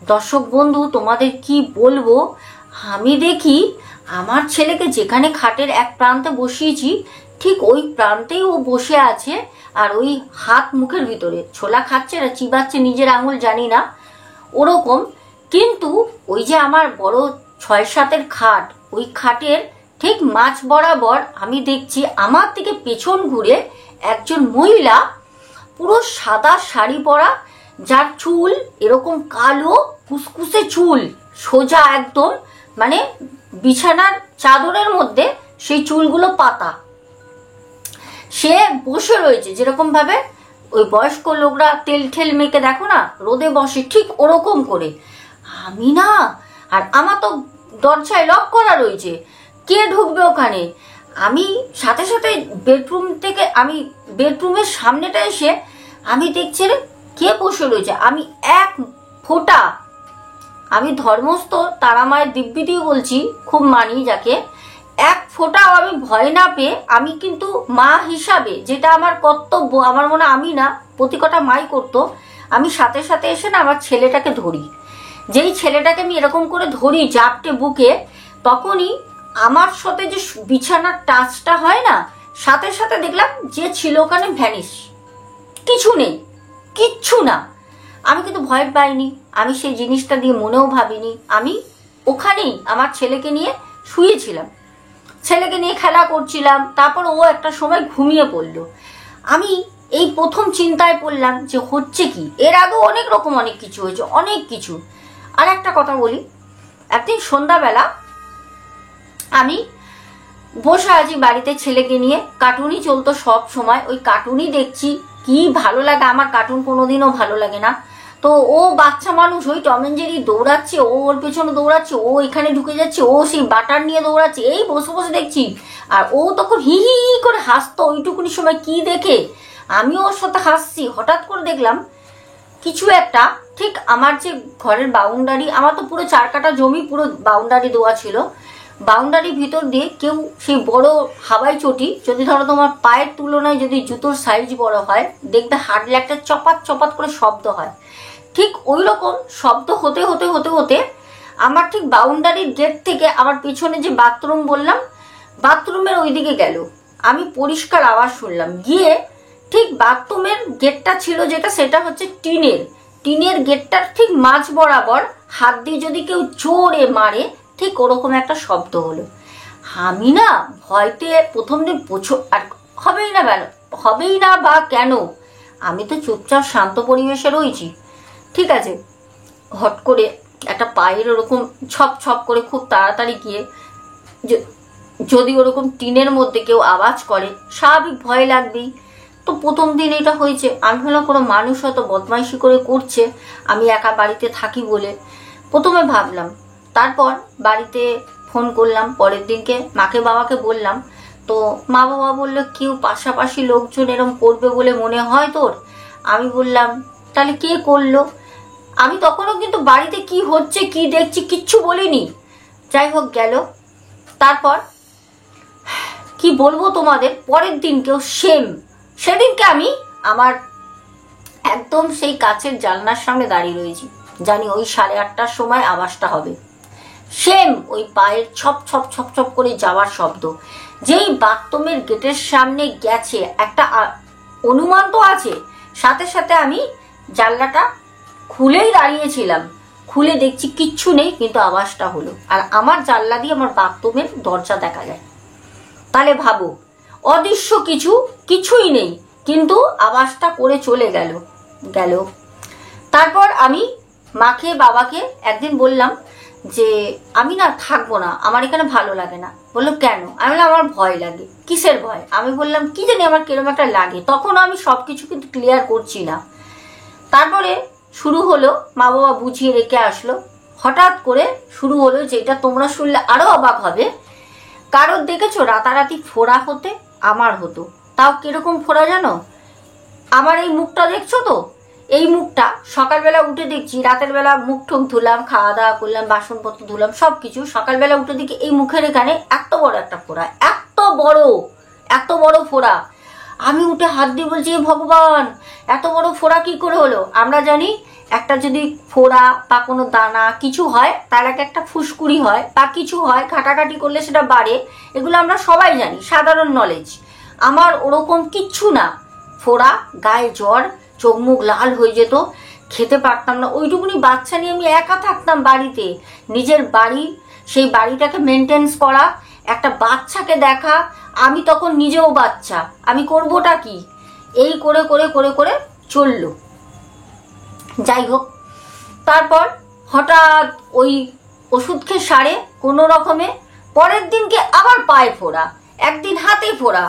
দর্শক বন্ধু তোমাদের কি বলবো, আমি দেখি আমার ছেলেকে যেখানে খাটের এক প্রান্তে বসিয়েছি ঠিক ওই প্রান্তেই ও বসে আছে, আর ওই হাত মুখের ভিতরে ছোলা খাচ্ছে না চিবাচ্ছে নিজের আঙুল জানি না ওরকম। কিন্তু ওই যে আমার বড় 6-7-এর খাট, ওই খাটের ঠিক মাঝ বরাবর আমি দেখছি আমার দিকে পেছন ঘুরে একজন মহিলা, পুরো সাদা শাড়ি পরা, যার চুল এরকম কালো কুসকুসে চুল, সোজা একদম, মানে বিছানার চাদরের মধ্যে সেই চুলগুলো পাতা। সে বসে রয়েছে যেরকম ভাবে ওই বয়স্ক লোকরা তেল ঠেল মেখে দেখো না রোদে বসে, ঠিক ওরকম করে। আমি না, আর আমার তো দরজায় লক করা রয়েছে, কে ঢুকবে ওখানে? আমি সাথে সাথে বেডরুম থেকে, আমি বেডরুমের সামনেটা এসে আমি দেখছি রে কে বসে রয়েছে। আমি এক ফোঁটা, আমি ধর্মস্থ তারামায়ের দিব্যি দিয়ে বলছি, খুব মানি যাকে, এক ফোঁটাও আমি ভয় না পেয়ে, আমি কিন্তু মা হিসাবে যেটা আমার কর্তব্য, আমার মনে আমি না প্রতি কটা মাই করতো, আমি সাথে সাথে এসে না আমার ছেলেটাকে ধরি। যেই ছেলেটাকে আমি এরকম করে ধরি জাপটে বুকে, তখনই আমার সাথে যে বিছানার টাচটা হয় না, সাথে সাথে দেখলাম যে ছিল ওখানে ভ্যানিশ, কিছু নেই, কিচ্ছু না। আমি কিন্তু ভয় পাইনি, আমি সেই জিনিসটা দিয়ে মনেও ভাবিনি, আমি ওখানেই আমার ছেলেকে নিয়ে শুয়েছিলাম, ছেলেকে নিয়ে খেলা করছিলাম। তারপর ও একটা সময় ঘুমিয়ে পড়লো। আমি এই প্রথম চিন্তায় পড়লাম যে হচ্ছে কি, এর আগেও অনেক রকম অনেক কিছু হয়েছে, অনেক কিছু। আর একটা কথা বলি, একদিন সন্ধ্যাবেলা আমি বসে আছি বাড়িতে ছেলেকে নিয়ে, কার্টুনই চলতো সব সময়, ওই কার্টুনই দেখছি, কি ভালো লাগে আমার কার্টুন কোনোদিনও ভালো লাগে না। তো ও বাচ্চা মানুষ, ওই টম অ্যান্ড জেরি দৌড়াচ্ছে, ও ওর পেছনে দৌড়াচ্ছে, ও এখানে ঢুকে যাচ্ছে, ও সেই বাটার নিয়ে দৌড়াচ্ছে, এই বসে বসে দেখছি। আর ও তখন হি হি হি করে হাসতো ওইটুকুনি সময়, কি দেখে আমিও ওর সাথে হাসছি। হঠাৎ করে দেখলাম কিছু একটা ঠিক আমার যে ঘরের বাউন্ডারি, আমার তো পুরো 4 কাঠা জমি, পুরো বাউন্ডারি দেওয়া ছিল, বাউন্ডারির ভিতর দিয়ে কেউ সেই বড় হাওয়াই চটি, যদি ধরো তোমার পায়ের তুলনায় যদি জুতোর সাইজ বড় হয়, দেখবে হাঁটলে একটা চপাত চপাত করে শব্দ হয়, ঠিক ওই রকম শব্দ হতে হতে হতে হতে আমার ঠিক বাউন্ডারির গেট থেকে আমার পিছনে যে বাথরুম বললাম, বাথরুমের ওইদিকে গেল। আমি পরিষ্কার আওয়াজ শুনলাম, গিয়ে ঠিক বাথরুমের গেটটা ছিল যেটা, সেটা হচ্ছে টিনের গেটটার ঠিক মাঝ বরাবর হাত দিয়ে যদি কেউ জোরে মারে, ঠিক ওরকম একটা শব্দ হলো। আমি না ভয়তে প্রথম দিন আর হবেই না বা কেন, আমি তো চুপচাপ শান্ত পরিবেশে রয়েছি, ঠিক আছে। হট করে একটা পায়ের ওরকম ছপ ছপ করে খুব তাড়াতাড়ি গিয়ে, যদি ওরকম টিনের মধ্যে কেউ আওয়াজ করে স্বাভাবিক ভয় লাগবেই। তো প্রথম দিন এটা হয়েছে, আমি ভাবলাম কোনো মানুষ হয়তো বদমাইশি করে করছে, আমি একা বাড়িতে থাকি বলে প্রথমে ভাবলাম। তারপর বাড়িতে ফোন করলাম পরের দিনকে, মাকে বাবাকে বললাম। তো মা বাবা বললো কেউ পাশাপাশি লোকজন এরম করবে বলে মনে হয় তোর? আমি বললাম তাহলে কে করলো? আমি তখনও কিন্তু বাড়িতে কি হচ্ছে কি দেখছি কিচ্ছু বলিনি। যাই হোক গেল। তারপর কি বলবো তোমাদের, পরের দিনকেও সেদিনকে আমি আমার একদম সেই কাছের জানলার সামনে দাঁড়িয়ে রয়েছি, জানি ওই 8:30টার সময় আওয়াজটা হবে। ওই পায়ের ছপ ছপ ছপ ছপ করে যাওয়ার শব্দ। যেই বাথরুমের গেটের সামনে গেছে, একটা অনুমান তো আছে, সাথে সাথে আমি জানলাটা খুলেই দাঁড়িয়েছিলাম, খুলে দেখছি কিচ্ছু নেই, কিন্তু আওয়াজটা হলো। আর আমার জানলা দিয়ে আমার বাথরুমের দরজা দেখা যায়। তাহলে ভাবো, অদৃশ্য কিছুই নেই, কিন্তু আওয়াজটা করে চলে গেল। তারপর আমি মাকে বাবাকে একদিন বললাম যে আমি না থাকবো না, আমার এখানে ভালো লাগে না। বললো কেন? আমি বললাম আমার ভয় লাগে। কিসের ভয়? আমি বললাম কি জানি আমার কিরকম একটা লাগে। তখন আমি সবকিছু কিন্তু ক্লিয়ার করছি না। তারপরে শুরু হলো, মা বাবা বুঝিয়ে রেখে আসলো। হঠাৎ করে শুরু হলো, যেটা তোমরা শুনলে আরো অবাক হবে। কারোর দেখেছো রাতারাতি ফোড়া হতে? আমার হতো। তাও কিরকম ফোড়া জানো? আমার এই মুখটা দেখছো তো, এই মুখটা সকালবেলা উঠে দেখছি, রাতের বেলা মুখ ঠুক ধুলাম, খাওয়া দাওয়া করলাম, বাসনপত্র ধুলাম, সবকিছু, সকালবেলা উঠে দেখি এই মুখের এখানে এত বড় একটা ফোড়া, এত বড় ফোড়া। আমি উঠে হাত দিয়ে বলছি ভগবান, এত বড় ফোড়া কি করে হলো? আমরা জানি একটা যদি ফোড়া বা কোনো দানা কিছু হয়, তার একটা ফুসকুড়ি হয় বা কিছু হয়, ঘাটাঘাটি করলে সেটা বাড়ে, এগুলো আমরা সবাই জানি, সাধারণ নলেজ। আমার ওরকম কিচ্ছু না। ফোড়া, গায়ে জ্বর, চোখ মুখ লাল হয়ে যেত, খেতে পারতাম না। ওইটুকুনি বাচ্চা নিয়ে আমি একা থাকতাম বাড়িতে, নিজের বাড়ি, সেই বাড়িটাকে মেনটেন্স করা, একটা বাচ্চাকে দেখা, আমি তখন নিজেও বাচ্চা, আমি করবোটা কি? এই করে করে করে করে চললো। যাই হোক, তারপর হঠাৎ ওই ওষুধ খেয়ে সারে কোনো রকমে, পরের দিনকে আবার পায়ে ফোড়া, একদিন হাতে ফোড়া,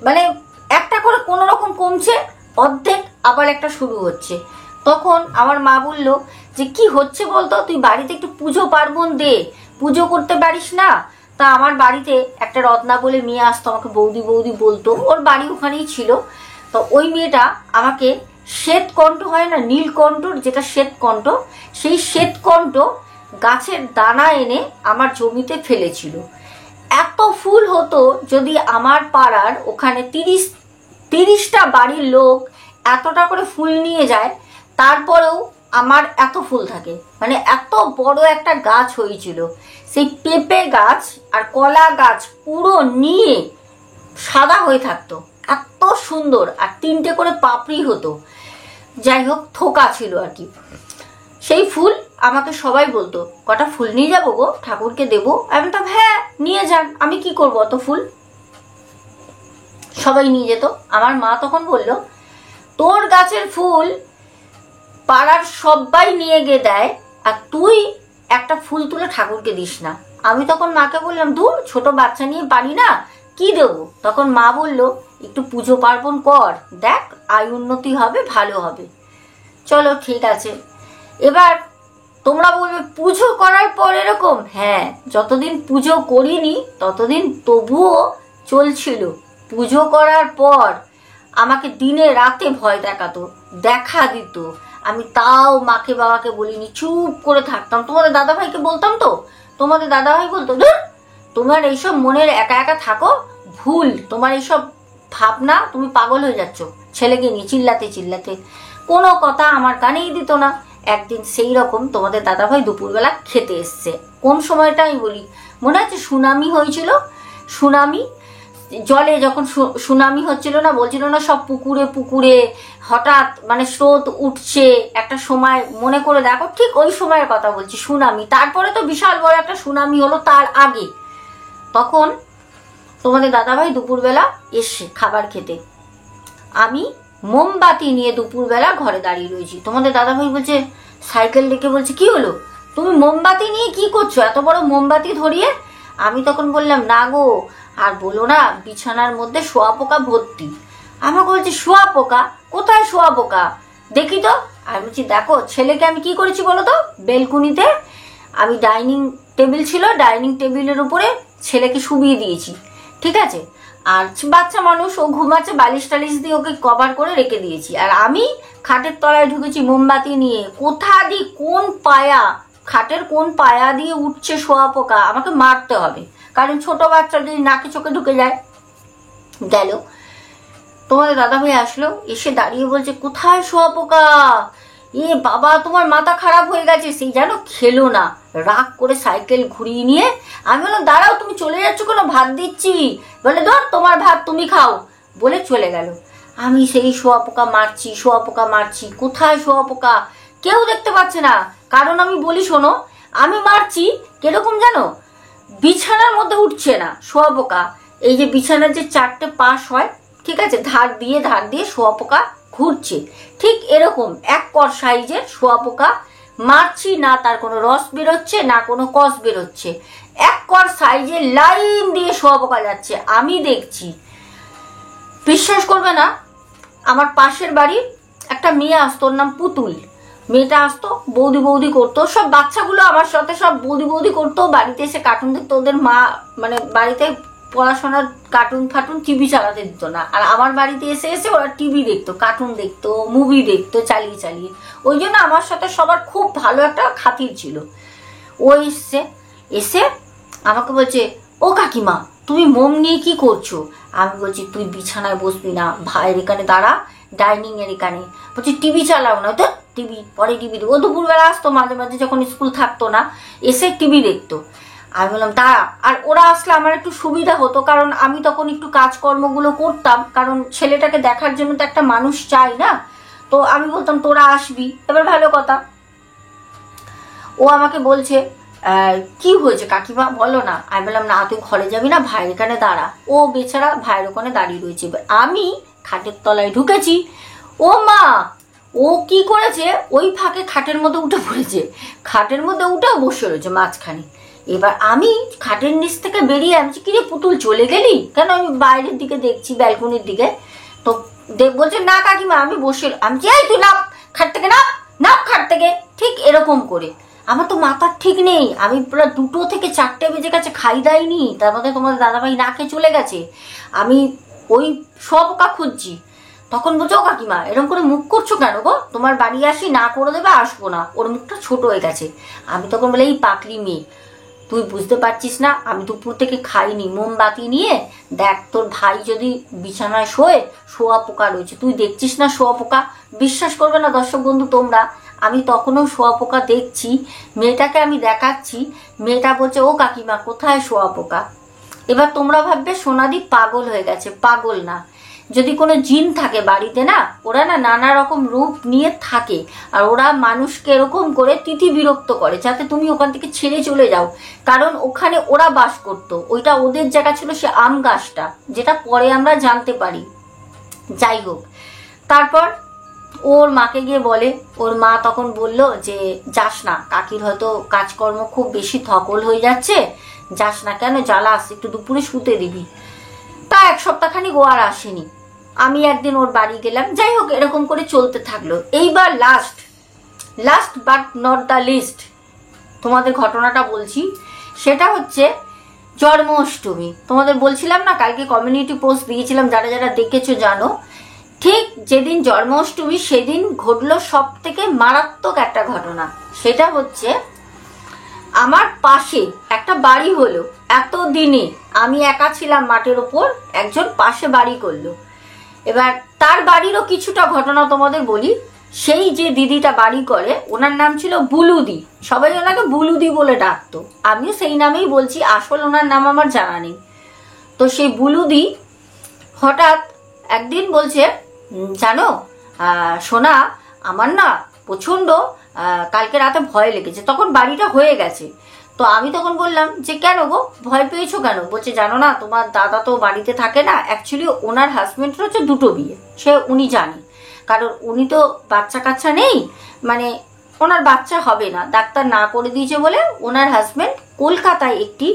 মানে একটা করে কোনো রকম কমছে, অর্ধেক আবার একটা শুরু হচ্ছে। তখন আমার মা বলল যে কি হচ্ছে বলতো, তুই বাড়িতে একটু পুজো পার্বণ দে, পুজো করতে পারিস না? তা আমার বাড়িতে একটা রত্না বলে মেয়ে আসতো, আমাকে বৌদি বৌদি বলতো, ওর বাড়ি ওখানেই ছিল। তো ওই মেয়েটা আমাকে শ্বেতকণ্ঠ হয় না, নীলকণ্ঠর যেটা শ্বেতকণ্ঠ, সেই শ্বেতকণ্ঠ গাছের দানা এনে আমার জমিতে ফেলেছিল। এত ফুল হতো, যদি আমার পাড়ার ওখানে 30টা বাড়ির লোক এতটা করে ফুল নিয়ে যায়, তারপরেও আমার এত ফুল থাকে। মানে এত বড় একটা গাছ হয়েছিল। সেই পেঁপে গাছ আর কলা গাছ পুরো নিয়ে সাদা হয়ে থাকতো, এত সুন্দর। আর 3টে করে পাপড়ি হতো, যাই হোক থোকা ছিল আর কি। সেই ফুল আমাকে সবাই বলতো, কটা ফুল নিয়ে যাবো গো, ঠাকুরকে দেবো। আমি বলতাম হ্যাঁ নিয়ে যান, আমি কি করবো অত ফুল। সবাই নিয়ে যেত। আমার মা তখন বলল, তোর গাছের ফুল পাড়ার সবাই নিয়ে গিয়ে দেয়, আর তুই একটা ফুল তুলে ঠাকুরকে দিস না। আমি তখন মাকে বললাম, দূর, ছোট বাচ্চা নিয়ে পারি না, কি দেবো? তখন মা বলল, একটু পুজো পার্বণ কর, দেখ আয় উন্নতি হবে, ভালো হবে। চলো ঠিক আছে। এবার তোমরা বলবে পুজো করার পর এরকম? হ্যাঁ, যতদিন পুজো করিনি ততদিন তবুও চলছিল। পুজো করার পর আমাকে দিনে রাতে ভয় দেখাতো, দেখা দিত। আমি তাও মাকে বাবাকে বলিনি, চুপ করে থাকতাম। তোমাদের দাদাভাইকে বলতাম তো, তোমাদের দাদাভাই বলতো, ধুর, তোমার এইসব মনের একা একা থাকো, ভুল, তোমার এইসব ভাবনা, তুমি পাগল হয়ে যাচ্ছ ছেলেকে নিয়ে চিল্লাতে চিল্লাতে। কোনো কথা আমার কানেই দিত না। একদিন সেই রকম তোমাদের দাদাভাই দুপুরবেলা খেতে এসছে। কোন সময়টা আমি বলি, মনে আছে সুনামি হয়েছিল? সুনামি জলে যখন সুনামি হচ্ছিল না, বলছিল না সব পুকুরে পুকুরে হঠাৎ মানে স্রোত উঠছে, একটা সময় মনে করে দেখো, ঠিক ওই সময়ের কথা বলছি, সুনামি। তারপরে তো বিশাল বড় একটা সুনামি হলো তার আগে। তখন তোমাদের দাদাভাই দুপুরবেলা এসছে খাবার খেতে, আমি মোমবাতি নিয়ে দুপুরবেলা ঘরে দাঁড়িয়ে রয়েছি। তোমাদের দাদাভাই বলছে, সাইকেল ডেকে বলছে, কি হলো, তুমি মোমবাতি নিয়ে কি করছো, এত বড় মোমবাতি ধরিয়ে? আমি তখন বললাম, না গো আর বলো না, বিছানার মধ্যে শোয়াপোকা ভর্তি। আমাকে বলছে, শোয়াপোকা? কোথায় শোয়াপোকা, দেখি তো। আমি বলছি, দেখো ছেলেকে আমি কি করেছি বলো তো, বেলকুনিতে আমি ডাইনিং টেবিল ছিল, ডাইনিং টেবিলের উপরে ছেলেকে শুবিয়ে দিয়েছি, ঠিক আছে। আর বাচ্চা মানুষ, ও ঘুমাচ্ছে, বালিশ টালিশ দিয়ে ওকে কভার করে রেখে দিয়েছি। আর আমি খাটের তলায় ঢুকেছি মোমবাতি নিয়ে। কোথা দিয়ে কোন পায়া, খাটের কোন পায়া দিয়ে উঠছে শোয়াপোকা, আমাকে মারতে হবে, কারণ ছোট বাচ্চা যদি নাকে চোখে ঢুকে যায়। গেল, তোমাদের দাদাভাই আসলো, এসে দাঁড়িয়ে বলছে কোথায় শোয়াপোকা? এ বাবা, তোমার মাথা খারাপ হয়ে গেছে। সেই যেন খেলো না, রাগ করে সাইকেল ঘুরিয়ে নিয়ে, আমি বললাম দাঁড়াও, তুমি চলে যাচ্ছ কোনো, ভাত দিচ্ছি। বলে ধর তোমার ভাত তুমি খাও, বলে চলে গেল। আমি সেই শোয়াপোকা মারছি, শোয়াপোকা মারছি, কোথায় শোয়াপোকা? কেউ দেখতে পাচ্ছে না, কারণ আমি বলি শোনো, আমি মারছি কিরকম জানো, বিছানার মধ্যে উঠছে না শোয়াপোকা। এই যে বিছানার যে 4টে পাশ হয়, ঠিক আছে, ধার দিয়ে শোয়াপোকা ঘুরছে, ঠিক এরকম এক কর সাইজের শোয়াপোকা মারছি না, তার কোনো রস বেরোচ্ছে না, কোনো কষ বেরোচ্ছে, এক কর সাইজের লাইন দিয়ে শোয়াপোকা যাচ্ছে, আমি দেখছি। বিশ্বাস করবে না, আমার পাশের বাড়ির একটা মেয়ে আসতো, ওর নাম পুতুল। মেয়েটা আসতো, বৌদি বৌদি করতো, সব বাচ্চাগুলো আমার সাথে সব বৌদি বৌদি করতো, বাড়িতে এসে কার্টুন দেখতো। ওদের মা মানে বাড়িতে পড়াশোনার কার্টুন ফাটুন টিভি চালাতে দিত না, আর আমার বাড়িতে এসে এসে ওরা টিভি দেখতো, কার্টুন দেখতো, মুভি দেখতো চালিয়ে চালিয়ে। ওই জন্য আমার সাথে সবার খুব ভালো একটা খাতির ছিল। ও এসে আমাকে বলছে, ও কাকিমা তুমি মোম নিয়ে কি করছো? আমি বলছি তুই বিছানায় বসবি না, ভাইয়ের এখানে দাঁড়া, ডাইনিং এর এখানে। বলছি টিভি চালাও না, তো টিভি পরে টিভি দেখো। ও দুপুরবেলা আসতো মাঝে মাঝে, যখন স্কুল থাকতো না, এসে টিভি দেখতো। আমি বললাম দাঁড়া। আর ওরা আসলে আমার একটু সুবিধা হতো, কারণ আমি তখন একটু কাজকর্মগুলো করতাম, কারণ ছেলেটাকে দেখার জন্য তো একটা মানুষ চাই না। তো আমি বলতাম তোরা আসবি, এবার ভালো কথা। ও আমাকে বলছে কি হয়েছে কাকিমা বলো না। আমি বললাম না তুই ঘরে যাবি না, ভাইয়ের এখানে দাঁড়া। ও বেচারা ভাইয়ের ওখানে দাঁড়িয়ে রয়েছে। আমি খাটের তলায় ঢুকেছি, ও মা ও কি করেছে, ওই ফাঁকে খাটের মধ্যে উঠে পড়েছে, খাটের মধ্যে উঠেও বসে রয়েছে মাঝখানে। এবার আমি খাটের নিচ থেকে বেরিয়ে, আমি কিরে পুতুল চলে গেলি কেন? আমি বাইরের দিকে দেখছি, ব্যালকনির দিকে। তো বলছে না কাকিমা আমি বসে। আমি চাই তুই নাপ খাট থেকে, নাপ খাট থেকে, ঠিক এরকম করে। আমার তো মাথার ঠিক নেই, আমি পুরো 2 থেকে 4টে বেজে গেছে, খাই দাইনি, তার মধ্যে তোমাদের দাদাভাই না খেয়ে চলে গেছে। আমি ওই শোয়াপোকা খুঁজছি। তখন বলছো ও কাকিমা এরকম করে মুখ করছো কেন গো? তোমার বাড়ি আসি, না করে দেবে, আসবো না। ওর মুখটা ছোট হয়ে গেছে। আমি তখন বলে এই পাকলি মেয়ে, তুই বুঝতে পারছিস না আমি দুপুর থেকে খাইনি, মোমবাতি নিয়ে দেখ তোর ভাই যদি বিছানায় শোয়া পোকা রয়েছে, তুই দেখছিস না শোয়া পোকা? বিশ্বাস করবে না দর্শক বন্ধু তোমরা, আমি তখনও শোয়া পোকা দেখছি, মেয়েটাকে আমি দেখাচ্ছি, মেয়েটা বলছে ও কাকিমা কোথায় শোয়া পোকা? এবার তোমরা ভাববে সোনাদি পাগল হয়ে গেছে, পাগল না। যদি কোনো জিন থাকে বাড়িতে না, ওরা না নানা রকম রূপ নিয়ে থাকে, আর ওরা মানুষকে এরকম করে তিথি বিরক্ত করে যাতে তুমি ওখান থেকে ছেড়ে চলে যাও, কারণ ওখানে ওরা বাস করতো, ওইটা ওদের জায়গা ছিল, সে আম গাছটা, যেটা পরে আমরা জানতে পারি। যাই হোক, তারপর ওর মাকে গিয়ে বলে, ওর মা তখন বলল যে যাস না, কাকির হয়তো কাজকর্ম খুব বেশি ধকল হয়ে যাচ্ছে, যাস না। কেন জ্বালাস, একটু দুপুরে শুতে দিবি। তা 1 সপ্তাহখানিক ও আর আসেনি। আমি একদিন ওর বাড়ি গেলাম, যাই হোক এরকম করে চলতে থাকলো। এইবার last but not the least তোমাদের ঘটনাটা বলছি, সেটা হচ্ছে জন্মাষ্টমী। তোমাদের বলছিলাম না কালকে কমিউনিটি পোস্ট দিয়েছিলাম, যারা যারা দেখেছো জানো। ঠিক যেদিন জন্মাষ্টমী সেদিন ঘটলো সব থেকে মারাত্মক একটা ঘটনা। সেটা হচ্ছে আমার পাশে একটা বাড়ি হলো, এতদিনে আমি একা ছিলাম মাঠের ওপর, একজন পাশে বাড়ি করলো। এবার তার বাড়িরও কিছুটা ঘটনা তোমাদের বলি। সেই যে দিদিটা বাড়ি করে, ওনার নাম ছিল বুলুদি, সবাই ওনাকে বুলুদি বলে ডাকতো, আমিও সেই নামেই বলছি, আসল ওনার নাম আমার জানা নেই। তো সেই বুলুদি হঠাৎ একদিন বলছে, জানো সোনা, আমার না প্রচন্ড কালকে রাতে ভয় লেগেছে। তখন বাড়িটা হয়ে গেছে। তো আমি তখন বললাম যে কেন গো, ভয় পেয়েছো কেন? বলছে জানো না তোমার দাদা তো বাড়িতে থাকে না, অ্যাকচুয়ালি ওনার হাজবেন্ডের হচ্ছে 2টো বিয়ে, উনি জানে, কারণ উনি তো বাচ্চা কাচ্চা নেই, মানে ওনার বাচ্চা হবে না, ডাক্তার না করে দিয়েছে বলে ওনার হাজবেন্ড কলকাতায় একটি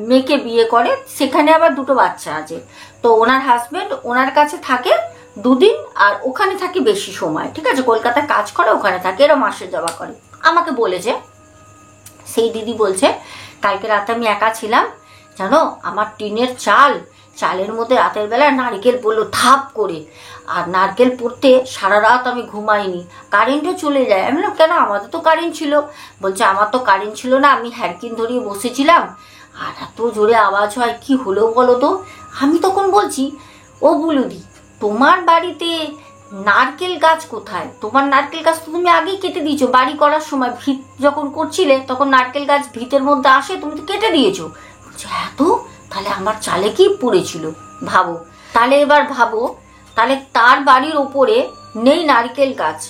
মেয়েকে বিয়ে করে, সেখানে আবার 2টো বাচ্চা আছে। তো ওনার হাজবেন্ড ওনার কাছে থাকে 2 দিন, আর ওখানে থাকে বেশি সময়, ঠিক আছে, কলকাতায় কাজ করে, ওখানে থাকে, এরা মাসে জবা করে। আমাকে বলেছে, সেই দিদি বলছে কালকে রাতে আমি একা ছিলাম, জানো আমার টিনের চাল চালের মধ্যে রাতের বেলা নারকেল পড়লো থাপ করে, আর নারকেল পড়তে সারা রাত আমি ঘুমাইনি, কারেন্টও চলে যায়। আমি বললাম কেন, আমাদের তো কারেন্ট ছিল। বলছে আমার তো কারেন্ট ছিল না, আমি হ্যারকিন ধরিয়ে বসেছিলাম আর এত জোরে আওয়াজ হয়, কি হলো বলো তো। আমি তখন বলছি, ও বুলুদি তোমার বাড়িতে নারকেল গাছ কোথায়? তোমার নারকেল গাছ তো তুমি আগেই কেটে দিয়েছো, বাড়ি করার সময় ভিত যখন করছিলে তখন নারকেল গাছ ভিতের মধ্যে আসে, তুমি তো কেটে দিয়েছো। বলছে হ্যাঁ তো, তাহলে আমার চালে কি পড়েছিল ভাবো। তাহলে এবার ভাবো, তাহলে তার বাড়ির ওপরে নেই নারকেল গাছ,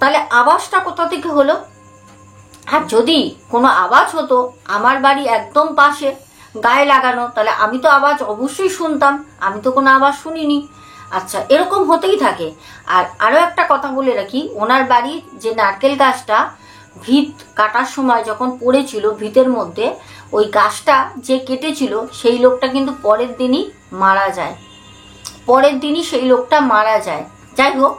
তাহলে আওয়াজটা কোথা থেকে হলো? আর যদি কোনো আওয়াজ হতো আমার বাড়ি একদম পাশে গায়ে লাগানো, তাহলে আমি তো আওয়াজ অবশ্যই শুনতাম, আমি তো কোনো আওয়াজ শুনিনি। আচ্ছা, এরকম হতেই থাকে। আর আরও একটা কথা বলে রাখি, ওনার বাড়ির যে নারকেল গাছটা ভিত কাটার সময় যখন পড়েছিল ভিতের মধ্যে, ওই গাছটা যে কেটেছিল সেই লোকটা কিন্তু পরের দিনই মারা যায়, পরের দিনই সেই লোকটা মারা যায়। যাই হোক,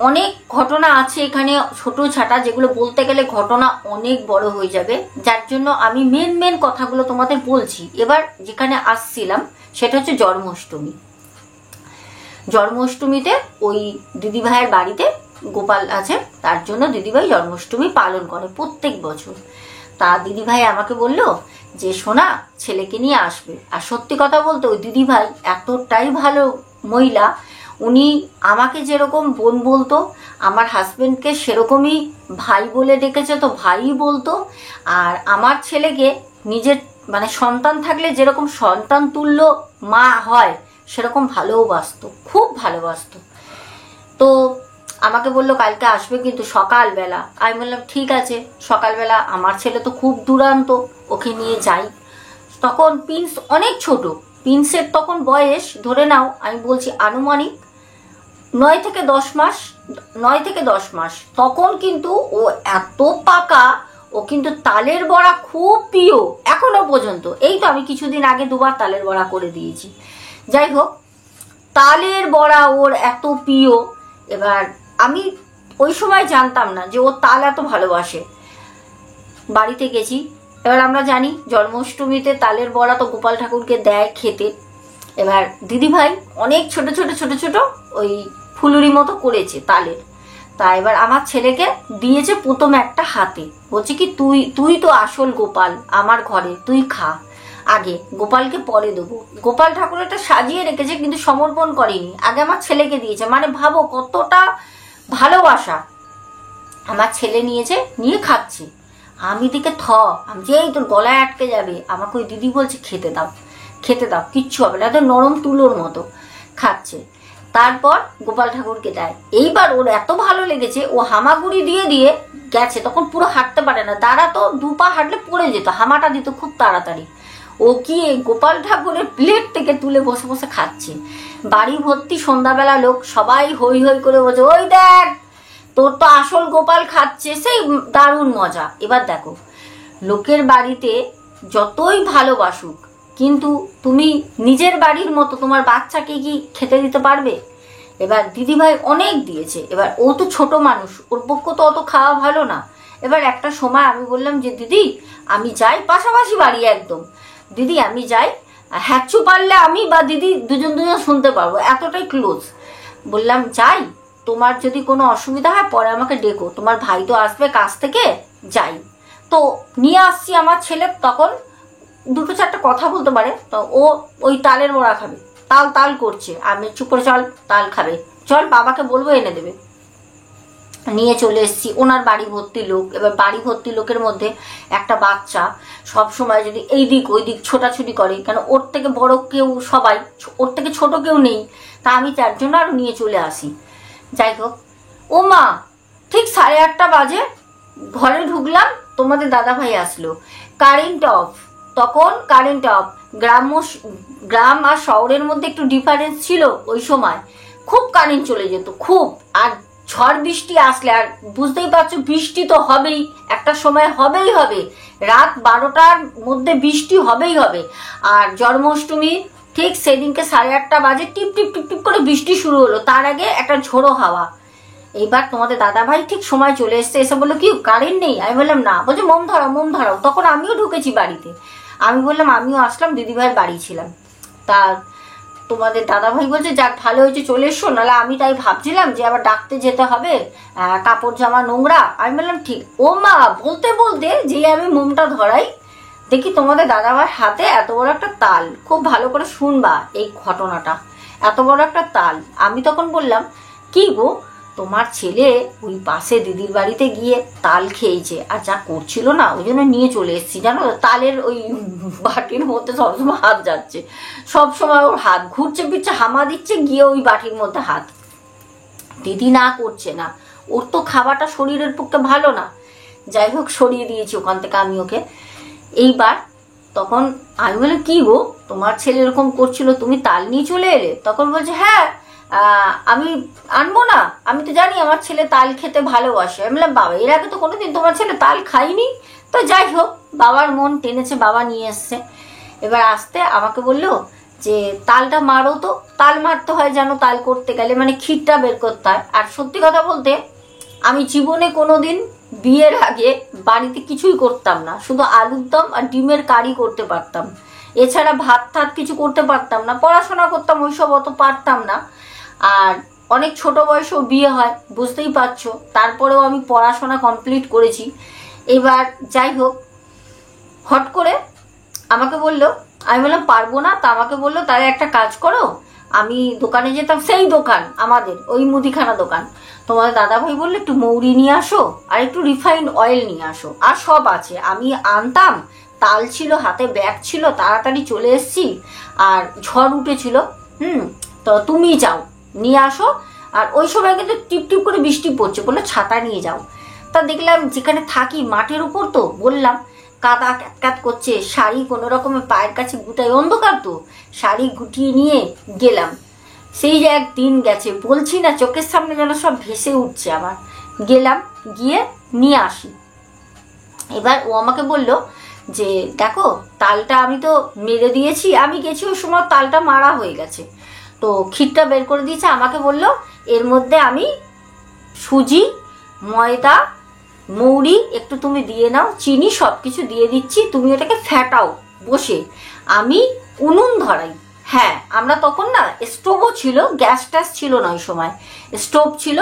অনেক ঘটনা আছে এখানে ছোট ছাটা, যেগুলো বলতে গেলে ঘটনা অনেক বড় হয়ে যাবে, যার জন্য আমি মেন কথাগুলো তোমাদের বলছি। এবার যেখানে আসছিলাম সেটা হচ্ছে জন্মাষ্টমী। জন্মাষ্টমীতে ওই দিদিভাইয়ের বাড়িতে গোপাল আছে, তার জন্য দিদিভাই জন্মাষ্টমী পালন করে প্রত্যেক বছর। তা দিদিভাই আমাকে বলল যে সোনা, ছেলেকে নিয়ে আসবে। আর সত্যি কথা বলতে ওই দিদিভাই এতটাই ভালো মহিলা, উনি আমাকে যেরকম বোন বলতো, আমার হাজবেন্ডকে সেরকমই ভাই বলে ডেকেছে, তো ভাই বলতো। আর আমার ছেলেকে নিজের মানে সন্তান থাকলে যেরকম সন্তান তুল্য মা হয় সেরকম ভালোবাসতো, খুব ভালোবাসতো। তো আমাকে বললো কালকে আসবে কিন্তু সকালবেলা। আমি বললাম ঠিক আছে, সকালবেলা আমার ছেলে তো খুব দুরান্ত, ওকে নিয়ে যাই। তখন প্রিন্স অনেক ছোট, প্রিন্সের তখন বয়স ধরে নাও, আমি বলছি আনুমানিক 9 থেকে 10 মাস। তখন কিন্তু ও এত পাকা, ও কিন্তু তালের বড়া খুব প্রিয় এখনো পর্যন্ত। এই তো আমি কিছুদিন আগে 2বার তালের বড়া করে দিয়েছি। যাই হোক, তালের বড়া ওর এত প্রিয়। এবার আমি ওই সময় জানতাম না যে ও তাল এত ভালোবাসে। বাড়িতে গেছি, এবার আমরা জানি জন্মাষ্টমীতে তালের বড়া তো গোপাল ঠাকুরকে দেয় খেতে। এবার দিদিভাই অনেক ছোট ছোট ওই ফুলুরি মতো করেছে তালের। তা এবার আমার ছেলেকে দিয়েছে প্রথম একটা হাতে, বলছে কি তুই তো আসল গোপাল আমার ঘরে, তুই খা আগে, গোপালকে পরে দেবো। গোপাল ঠাকুরটা সাজিয়ে রেখেছে কিন্তু সমর্পণ করেনি, আগে আমার ছেলেকে দিয়েছে। মানে ভাবো কতটা ভালোবাসা। আমার ছেলে নিয়েছে, নিয়ে খাচ্ছে। আমি দিকে আমি যে এই তোর গলায় আটকে যাবে। আমাকে ওই দিদি বলছে খেতে দাও, কিচ্ছু হবে না, তো নরম তুলোর মতো। খাচ্ছে। তারপর গোপাল ঠাকুরকে দেয়। এইবার ওর এত ভালো লেগেছে, ও হামাগুড়ি দিয়ে দিয়ে গেছে। তখন পুরো হাঁটতে পারে না, দাঁড়াতো 2 পা হাঁটলে পড়ে যেত, হামাটা দিত খুব তাড়াতাড়ি। ও গিয়ে গোপাল ঠাকুরের প্লেট থেকে তুলে বসে বসে খাচ্ছে। বাড়ি ভর্তি সন্ধ্যাবেলা লোক, সবাই হই হই করে বলছে ওই দেখ তোর তো আসল গোপাল খাচ্ছে, সেই দারুণ মজা। এবার দেখো, লোকের বাড়িতে যতই ভালোবাসুক, কিন্তু তুমি নিজের বাড়ির মতো তোমার বাচ্চাকে কি খেতে দিতে পারবে? এবার দিদিভাই অনেক দিয়েছে। এবার ও তো ছোট মানুষ, ওর পক্ষে তো অত খাওয়া ভালো না। এবার একটা সময় আমি বললাম যে দিদি আমি যাই, পাশাপাশি বাড়ি একদম, দিদি আমি যাই, হ্যাচু পারলে আমি বা দিদি দুজন শুনতে পারবো, এতটাই ক্লোজ। বললাম যাই, তোমার যদি কোনো অসুবিধা হয় পরে আমাকে ডেকো, তোমার ভাই তো আসবে কাছ থেকে, যাই। তো নিয়ে আসছি আমার ছেলে, তখন 2-4টা কথা বলতে পারে। তো ও ওই তালের বড়া খাবে, তাল করছে। আমি চুপ করে, চল তাল খাবে, চল বাবাকে বলবো এনে দেবে। নিয়ে চলে এসেছি। ওনার বাড়ি ভর্তি লোক। এবার বাড়ি ভর্তি লোকের মধ্যে একটা বাচ্চা সব সময় যদি এই দিক ওই দিক ছোটাছুটি করে, কেন ওর থেকে বড় কেউ, সবাই ওর থেকে ছোট কেউ নেই। তা আমি তার জন্য আর নিয়ে চলে আসি। যাই হোক, ও মা ঠিক 8:30 বাজে, ঘরে ঢুকলাম, তোমাদের দাদা ভাই আসলো। কারেন্ট অফ, তখন কারেন্ট অফ। গ্রাম আর শহরের মধ্যে একটু ডিফারেন্স ছিল ওই সময়, খুব কারেন্ট চলে যেত খুব। আর ঝড় বৃষ্টি আসলে, আর বুঝতেই পারছো বৃষ্টি তো হবেই, একটা সময় হবেই হবে, রাত 12টার মধ্যে বৃষ্টি হবেই হবে। আর জন্মাষ্টমী ঠিক সেদিনকে 8:30 বাজে টিপ টিপ টিপ টিপ করে বৃষ্টি শুরু হলো, তার আগে একটা ঝোড়ো হাওয়া। এইবার তোমাদের দাদা ভাই ঠিক সময় চলে এসছে, এসে বললো কি কারেন্ট নেই? আমি বললাম না। বলছে মোম ধরাও। তখন আমিও ঢুকেছি বাড়িতে। আমি বললাম আমিও আসলাম, দিদিভাইয়ের বাড়ি ছিলাম। তা তোমাদের দাদাভাই বলছে যাক ভালো হয়েছে চলে এসো, নাহলে আমি তাই ভাবছিলাম যে আবার ডাকতে যেতে হবে, কাপড় জামা নোংরা। আমি বললাম ঠিক। ও মা, বলতে বলতে যে আমি মোমটা ধরাই, দেখি তোমাদের দাদাভাইয়ের হাতে এত বড় একটা তাল। খুব ভালো করে শুনবা এই ঘটনাটা, এত বড় একটা তাল। আমি তখন বললাম কি গো, তোমার ছেলে ওই পাশে দিদির বাড়িতে গিয়ে তাল খেয়েছে, আর যা করছিল না ওই জন্য নিয়ে চলে এসেছি জানো। তালের ওই বাটির মধ্যে সবসময় হাত যাচ্ছে, সবসময় ওর হাত ঘুরছে ফিরছে, হামা দিচ্ছে, গিয়ে ওই বাটির মধ্যে হাত। দিদি না করছে না, ওর তো খাবারটা শরীরের পক্ষে ভালো না। যাই হোক, সরিয়ে দিয়েছি ওখান থেকে আমি ওকে। এইবার তখন আমি বললাম কি গো, তোমার ছেলে এরকম করছিল, তুমি তাল নিয়ে চলে এলে? তখন বলছে হ্যাঁ আমি আনবো না, আমি তো জানি আমার ছেলে তাল খেতে ভালোবাসে। আমি বললাম বাবা, এর আগে তো কোনোদিন তোমার ছেলে তাল খাইনি। তো যাই হোক, বাবার মন টেনেছে, বাবা নিয়ে এসছে। এবার আসতে আমাকে বললো যে তালটা মারো তো। তাল মারতে হয় জানো, তাল করতে গেলে মানে ক্ষীরটা বের করতে হয়। আর সত্যি কথা বলতে আমি জীবনে কোনোদিন বিয়ের আগে বাড়িতে কিছুই করতাম না, শুধু আলুর দম আর ডিমের কারি করতে পারতাম, এছাড়া ভাত টাত কিছু করতে পারতাম না। পড়াশোনা করতাম, ওইসব অত পারতাম না। আর অনেক ছোট বয়সেও বিয়ে হয়, বুঝতেই পারছো। তারপরেও আমি পড়াশোনা কমপ্লিট করেছি। এবার যাই হোক, হট করে আমাকে বললো, আমি বললাম পারবো না। তা আমাকে বললো তাহলে একটা কাজ করো, আমি দোকানে যেতাম, সেই দোকান আমাদের ওই মুদিখানা দোকান, তোমাদের দাদাভাই বললো একটু মৌরি নিয়ে আসো আর একটু রিফাইন্ড অয়েল নিয়ে আসো, আর সব আছে। আমি আনতাম, তাল ছিল হাতে, ব্যাগ ছিল, তাড়াতাড়ি চলে এসছি, আর ঝড় উঠেছিল। তো তুমি যাও নিয়ে আসো। আর ওই সময় কিন্তু টিপ টিপ করে বৃষ্টি পড়ছে, বললো ছাতা নিয়ে যাও। তা দেখলাম যেখানে থাকি মাঠের উপর, তো বললাম কাদা ক্যাতক্যাত করছে, শাড়ি কোনো রকমের পায়ের কাছে গুটাই, অন্ধকার তো, শাড়ি গুটিয়ে নিয়ে গেলাম। সেই যে একদিন গেছে, বলছি না চোখের সামনে যেন সব ভেসে উঠছে আমার। গেলাম, গিয়ে নিয়ে আসি। এবার ও আমাকে বলল যে দেখো তালটা আমি তো মেরে দিয়েছি, আমি গেছি ওই সময় তালটা মারা হয়ে গেছে, তো ক্ষীরটা বের করে দিয়েছে। আমাকে বলল এর মধ্যে আমি সুজি, ময়দা, মৌরি একটু তুমি দিয়ে নাও, চিনি সব কিছু দিয়ে দিচ্ছি, তুমি ওটাকে ফ্যাটাও বসে, আমি উনুন ধরাই। হ্যাঁ, আমরা তখন না স্টোভও ছিল, গ্যাস ট্যাস ছিল না ওই সময়, স্টোভ ছিল।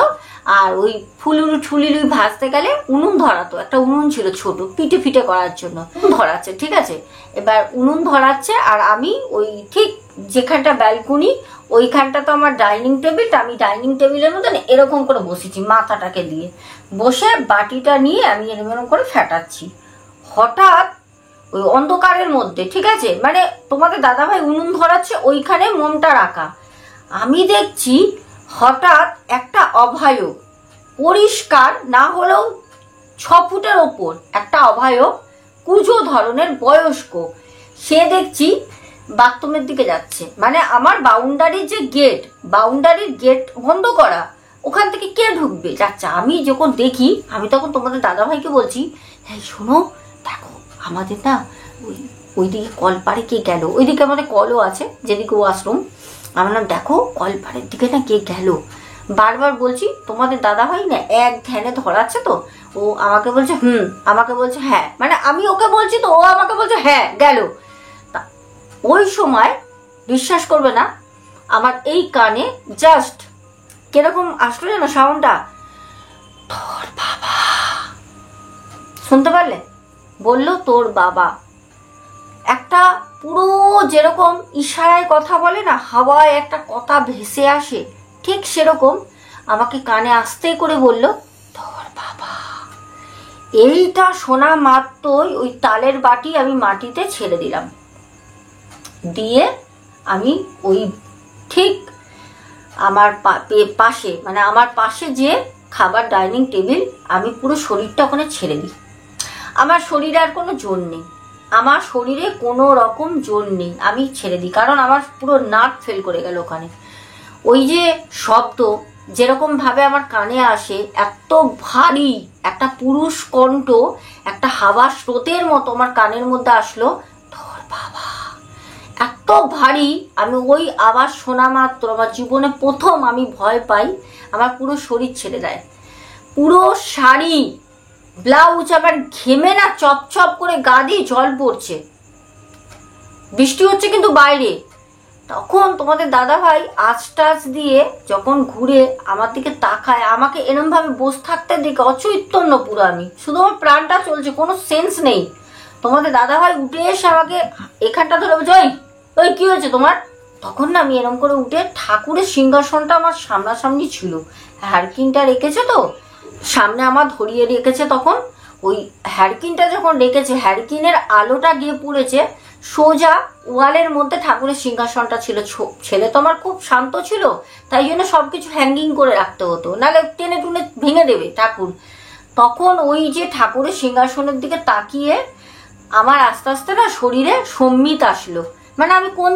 আর ওই ফুলুরি ঠুলিলুই ভাজতে গেলে উনুন ধরাতো, একটা উনুন ছিল ছোট, পিঠে ফিটে করার জন্য ধরাচ্ছে, ঠিক আছে। এবার উনুন ধরাচ্ছে, আর আমি ওই ঠিক যেখানটা ব্যালকনি, ওইখানটা তো আমার ডাইনিং টেবিলটা, আমি ডাইনিং টেবিলের মতন এরকম করে বসেছি, মাথাটাকে দিয়ে বসে বাটিটা নিয়ে আমি এরকম করে ফেটাচ্ছি। হঠাৎ ওই অন্ধকারের মধ্যে, ঠিক আছে, মানে তোমাদের দাদাভাই উনুন ধরাচ্ছে, ওইখানে মোমটা রাখা, আমি দেখছি হঠাৎ একটা অভয়ক, পরিষ্কার না হলেও 6 ফুটের ওপর একটা অভয়ক, কুজো ধরনের বয়স্ক, সে দেখছি বাথরুমের দিকে যাচ্ছে। মানে আমার বাউন্ডারির যে গেট, বাউন্ডারির গেট বন্ধ করা, ওখান থেকে কে ঢুকবে যাচ্ছে। আমি যখন দেখি, আমি তখন তোমাদের দাদাভাইকে বলছি হ্যাঁ শোনো, দেখো আমাদের না ওইদিকে কলপাড়ে কে গেল, ওইদিকে আমাদের কলও আছে যেদিকে ওয়াশরুম, আমার নাম দেখো কলপাড়ের দিকে না কে গেল। বারবার বলছি, তোমাদের দাদাভাই না এক ধ্যানে ধরাচ্ছে, তো ও আমাকে বলছে আমাকে বলছে হ্যাঁ, মানে আমি ওকে বলছি তো ও আমাকে বলছে হ্যাঁ গেল। তা ওই সময় বিশ্বাস করবে না, আমার এই কানে জাস্ট কিরকম আসলো জানো সাউন্ডটা, তোর বাবা, শুনতে পারলে? বললো তোর বাবা। একটা পুরো যেরকম ইশারায় কথা বলে না, হাওয়ায় একটা কথা ভেসে আসে, ঠিক সেরকম আমাকে কানে আস্তে করে বলল তোর বাবা। এইটা শোনা মাত্রই ওই তালের বাটি আমি মাটিতে ছেড়ে দিলাম, দিয়ে আমি ওই ঠিক আমার পাশে, মানে আমার পাশে যে খাবার ডাইনিং টেবিল, আমি পুরো শরীরটা ওখানে ছেড়ে দিই। আমার শরীরে আর কোনো জোর নেই, আমার শরীরে কোনো রকম জোর নেই, আমি ছেড়ে দিই, কারণ আমার পুরো নাক ফেল করে গেল ওখানে। ওই যে শব্দ যেরকম ভাবে আমার কানে আসে, এত ভারী একটা পুরুষ কণ্ঠ, একটা হাওয়া স্রোতের মতো আমার কানের মধ্যে আসলো, তোর বাবা, এত ভারী। আমি ওই আওয়াজ শোনা মাত্র আমার জীবনে প্রথম আমি ভয় পাই, আমার পুরো শরীর ছেড়ে দেয়, পুরো শাড়ি ব্লাউজ আবার ঘেমে না চপ চপ করে গা দিয়ে জল পড়ছে, বৃষ্টি হচ্ছে কিন্তু বাইরে, তখন তোমাদের দাদা ভাই আঁচ টাচ দিয়ে যখন ঘুরে আমার দিকে তাকায়, আমাকে এরম ভাবে বসে থাকতে দেখে অচৈতন্য পুরো আমি, শুধু আমার প্রাণটা চলছে, কোনো সেন্স নেই। তোমাদের দাদা ভাই উঠে এসে আমাকে এখানটা ধরে বলছে, ওই কি হয়েছে তোমার? তখন না আমি এরম করে উঠে, ঠাকুরের সিংহাসনটা আমার সামনাসামনি ছিল, হ্যারকিনটা রেখেছে তো সামনে আমার ধরিয়ে রেখেছে, তখন ওই হ্যারকিনটা যখন রেখেছে হ্যারকিনের আলোটা গিয়ে পড়েছে সোজা ওয়ালের মধ্যে ঠাকুরের সিংহাসনটা ছিল। ছেলে তো আমার খুব শান্ত ছিল, তাই জন্য সবকিছু হ্যাঙ্গিং করে রাখতে হতো, নাহলে টেনে টুনে ভেঙে দেবে ঠাকুর। তখন ওই যে ঠাকুরের সিংহাসনের দিকে তাকিয়ে আমার আস্তে আস্তে না শরীরে সম্মিত আসলো, মানে আমি কোন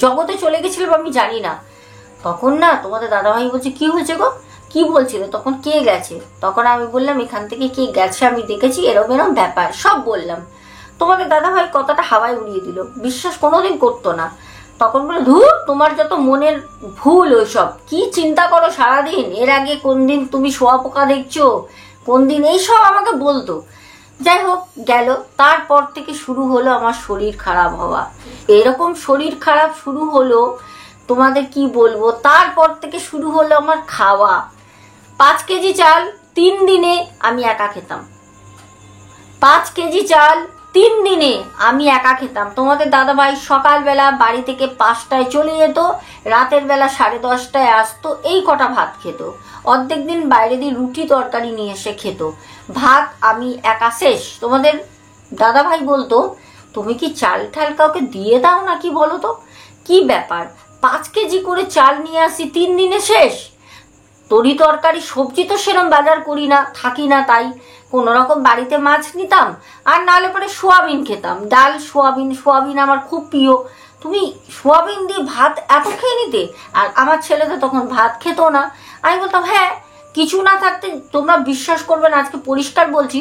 জগতে চলে গেছিলাম আমি জানি না। তখন না তোমাদের দাদাভাই বলছে, কি হয়েছে গো, কি বলছিল? তখন কে গেছে? তখন আমি বললাম, এখান থেকে কে গেছে আমি দেখেছি, এরম এরম ব্যাপার সব বললাম। তোমাদের দাদাভাই কথাটা হাওয়ায় উড়িয়ে দিল, বিশ্বাস কোনোদিন করতো না। তখন বলে, ধুর, তোমার যত মনের ভুল, ওইসব কি চিন্তা করো সারাদিন, এর আগে কোন দিন তুমি শোয়া পোকা দেখছো, কোন দিন এইসব আমাকে বলতো। যাই হোক গেল, তারপর থেকে শুরু হলো আমার শরীর খারাপ হওয়া। এরকম শরীর খারাপ শুরু হলো তোমাদের কি বলবো, তারপর থেকে শুরু হলো আমার খাওয়া। 5 কেজি চাল 3 দিনে আমি একা খেতাম, 5 কেজি চাল 3 দিনে আমি একা খেতাম। তোমাদের দাদাভাই সকালবেলা বাড়ি থেকে 5টায় চলে যেত, রাতের বেলা 10:30টায় আসতো, এই কটা ভাত খেত। অর্ধেক দিন বাইরে দিয়ে রুটি তরকারি নিয়ে এসে খেত, ভাত আমি একা শেষ। তোমাদের দাদাভাই বলতো, তুমি কি চাল ঠাল কাউকে দিয়ে দাও নাকি বলো তো, কি ব্যাপার? 5 কেজি করে চাল নিয়ে আসি, 3 দিনে শেষ। তরি তরকারি সবজি তো সেরকম বাজার করি না, থাকি না, তাই কোনো রকম বাড়িতে মাছ নিতাম, আর নাহলে পরে সোয়াবিন খেতাম, ডাল সোয়াবিন, সোয়াবিন আমার খুব প্রিয়। তুমি সোয়াবিন দিয়ে ভাত এত খেয়ে নিতে? আর আমার ছেলে তো তখন ভাত খেত না। আমি বলতাম, হ্যাঁ, কিছু না থাকতে, তোমরা বিশ্বাস করবে না, আজকে পরিষ্কার বলছি,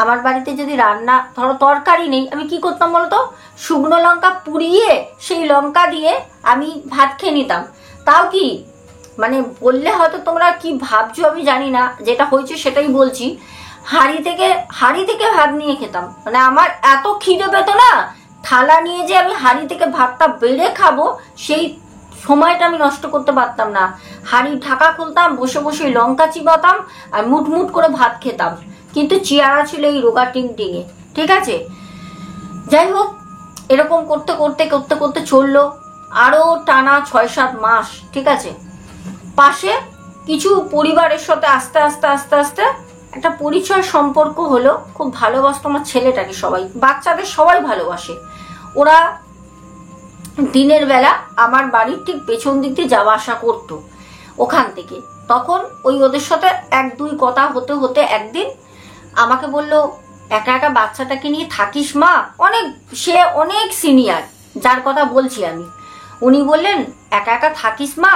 আমার বাড়িতে যদি রান্না ধরো তরকারি নেই, আমি কি করতাম বলতো, শুকনো লঙ্কা পুড়িয়ে সেই লঙ্কা দিয়ে আমি ভাত খেয়ে নিতাম। তাও কি, মানে বললে হয়তো তোমরা কি ভাবছো আমি জানি না, যেটা হয়েছে সেটাই বলছি, হাঁড়ি থেকে ভাত নিয়ে খেতাম। মানে আমার এত খিদে পেত না, থালা নিয়ে যে আমি হাঁড়ি থেকে ভাতটা বেড়ে খাবো সেই সময়টা আমি নষ্ট করতে পারতাম না। হাঁড়ির ঢাকা খুলতাম, বসে বসে লঙ্কা চিবাতাম আর মুট করে ভাত খেতাম, কিন্তু চেয়ারা ছিল এই রোগা টিংটিঙে, ঠিক আছে। যাই হোক, এরকম করতে করতে করতে করতে চললো আরো টানা 6-7 মাস, ঠিক আছে। পাশে কিছু পরিবারের সাথে আস্তে আস্তে আস্তে আস্তে একটা পরিচয় সম্পর্ক হলো, খুব ভালোবাসতো আমার ছেলেটাকে সবাই, বাচ্চাদের সবাই ভালোবাসে। ওরা দিনের বেলা আমার বাড়ির ঠিক পেছন দিক দিয়ে যাওয়া আসা করতো ওখান থেকে। তখন ওই ওদের সাথে 1-2 কথা হতে হতে একদিন আমাকে বললো, একা একা বাচ্চাটাকে নিয়ে থাকিস মা? সে অনেক সিনিয়র যার কথা বলছি আমি। উনি বললেন, একা একা থাকিস মা,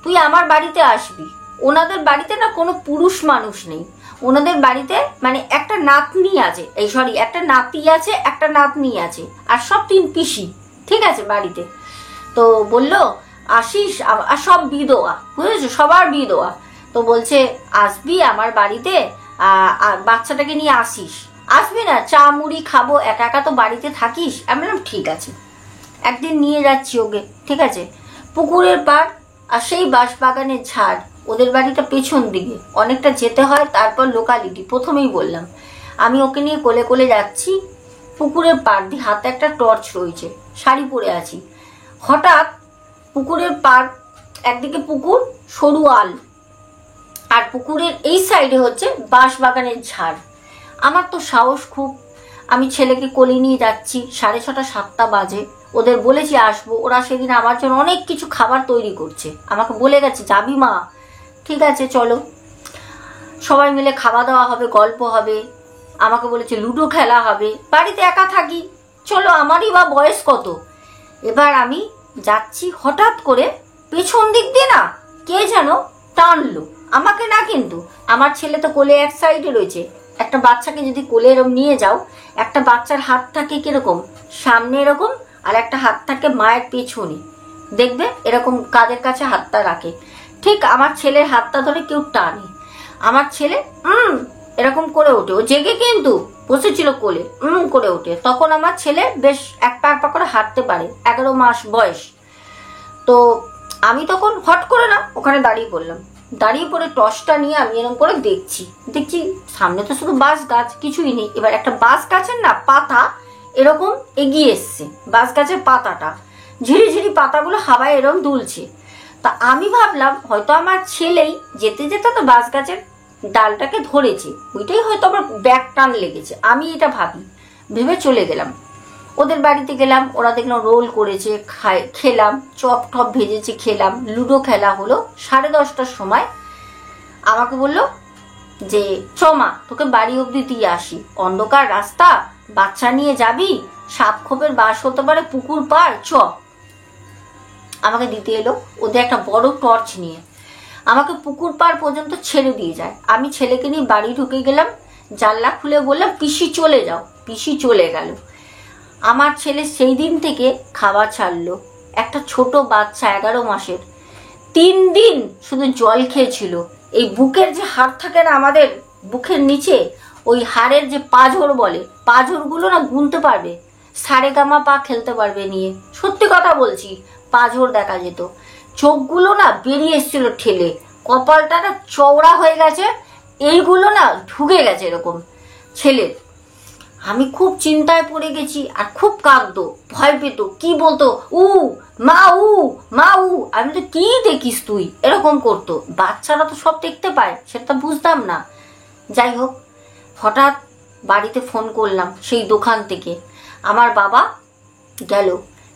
তুই আমার বাড়িতে আসবি। ওনাদের বাড়িতে না কোনো পুরুষ মানুষ নেই, ওনাদের বাড়িতে মানে একটা নাতনি আছে, একটা নাতি আছে, একটা নাতনি আছে, আর সব 3 পিসি, ঠিক আছে বাড়িতে। তো বললো, আসিস, আর সব বিধবা, বুঝেছো, সবার বিধবা। তো বলছে, আসবি আমার বাড়িতে, বাচ্চাটাকে নিয়ে আসিস। আসবি না, চা মুড়ি খাবো, একা একা তো বাড়িতে থাকিস। আমি বললাম, ঠিক আছে। একদিন নিয়ে যাচ্ছি ওকে, ঠিক আছে। পুকুরের পাড় আর সেই বাঁশবাগানের ঝাড়, ওদের বাড়িটা পেছন দিকে, অনেকটা যেতে হয়, তারপর লোকালিটি। প্রথমেই বললাম, আমি ওকে নিয়ে কোলে কোলে যাচ্ছি পুকুরের পাড় দিয়ে, হাতে একটা টর্চ রয়েছে, শাড়ি পরে আছি। হঠাৎ পুকুরের পাড়, একদিকে পুকুর, সরু আল, আর পুকুরের এই সাইডে হচ্ছে বাঁশবাগানের ঝাড়। আমার তো সাহস খুব, আমি ছেলেকে কোলে নিয়ে যাচ্ছি, 6:30-7টা বাজে। ওদের বলেছি আসবো, ওরা সেদিন আমার জন্য অনেক কিছু খাবার তৈরি করছে, আমাকে বলে গেছে, যাবি মা? ঠিক আছে চলো। সবাই মিলে খাওয়া দাওয়া হবে, গল্প হবে, আমাকে বলেছে লুডো খেলা হবে, বাড়িতে একা থাকি, চলো, আমারই বা বয়স কত। এবার আমি যাচ্ছি, হঠাৎ করে পেছন দিক দিয়ে না কে যেন টানলো আমাকে, না কিন্তু আমার ছেলে তো কোলে এক সাইডে রয়েছে। একটা বাচ্চাকে যদি কোলে এরকম নিয়ে যাও, একটা বাচ্চার হাত থাকে কিরকম সামনে এরকম, আর একটা হাত থাকে মায়ের পেছনে, দেখবে এরকম কাদের কাছে হাতটা রাখে, ঠিক আমার ছেলের হাতটা ধরে কেউ টানে। আমার ছেলে এরকম করে ওঠে, ও জেগে কিন্তু বসেছিল কোলে, করে ওঠে। তখন আমার ছেলে বেশ এক পা করে হাঁটতে পারে, 11 মাস বয়স। তো আমি তখন হট করে না ওখানে দাঁড়িয়ে পড়লাম, দাঁড়িয়ে পড়ে টর্চটা নিয়ে আমি এরকম করে দেখছি সামনে তো শুধু বাঁশ গাছ, কিছুই নেই। এবার একটা বাঁশ গাছের না পাতা এরকম এগিয়ে এসছে, বাঁশ গাছের পাতাটা ঝিরিঝিরি পাতাগুলো হাওয়ায় এরকম দুলছে। তা আমি ভাবলাম হয়তো আমার ছেলেই যেতে যেতে তো বাঁশ গাছের ডালটাকে ধরেছে, ওইটাই হয়তো আমার ব্যাক টান লেগেছে, আমি এটা ভেবে চলে গেলাম। ওদের বাড়িতে গেলাম, ওরা দেখলাম রোল করেছে, খেলাম, চপ টপ ভেজেছে খেলাম, লুডো খেলা হলো। 10:30টার সময় আমাকে বললো যে চমা তোকে বাড়ি অবধি দিয়ে আসি, অন্ধকার রাস্তা, বাচ্চা নিয়ে যাবি, সাপ খোপের বাস হতে পারে পুকুর পার, চ। আমাকে দিতে এলো ওদের একটা বড় টর্চ নিয়ে, আমাকে পুকুর পার পর্যন্ত ছেড়ে দিয়ে যায়। আমি ছেলেকে নিয়ে বাড়ি ঢুকে গেলাম, জানলা খুলে বললাম পিসি চলে যাও, পিসি চলে গেল। আমার ছেলে সেই দিন থেকে খাওয়া ছাড়লো। একটা ছোট বাচ্চা 11 মাসের 3 দিন শুধু জল খেয়েছিল। এই বুকের যে হাড় থাকে না আমাদের বুকের নিচে, ওই হাড়ের যে পাঁজর বলে, পাঁজরগুলো না গুনতে পারবে, সারেগামা পা খেলতে পারবে নিয়ে, সত্যি কথা বলছি, পাঁজর দেখা যেত। চোখগুলো না বেরিয়ে এসেছিল ঠেলে, কপালটা না চওড়া হয়ে গেছে, এইগুলো না ঢুকে গেছে এরকম ছেলের। আমি খুব চিন্তায় পড়ে গেছি, আর খুব কাঁদতো, ভয় পেত, কি বলতো উ মা উ মা উ, আমি তো কি দেখিস তুই, এরকম করতো। বাচ্চারা তো সব দেখতে পায়, সেটা বুঝতাম না। যাই হোক, হঠাৎ বাড়িতে ফোন করলাম সেই দোকান থেকে, আমার বাবা গেল।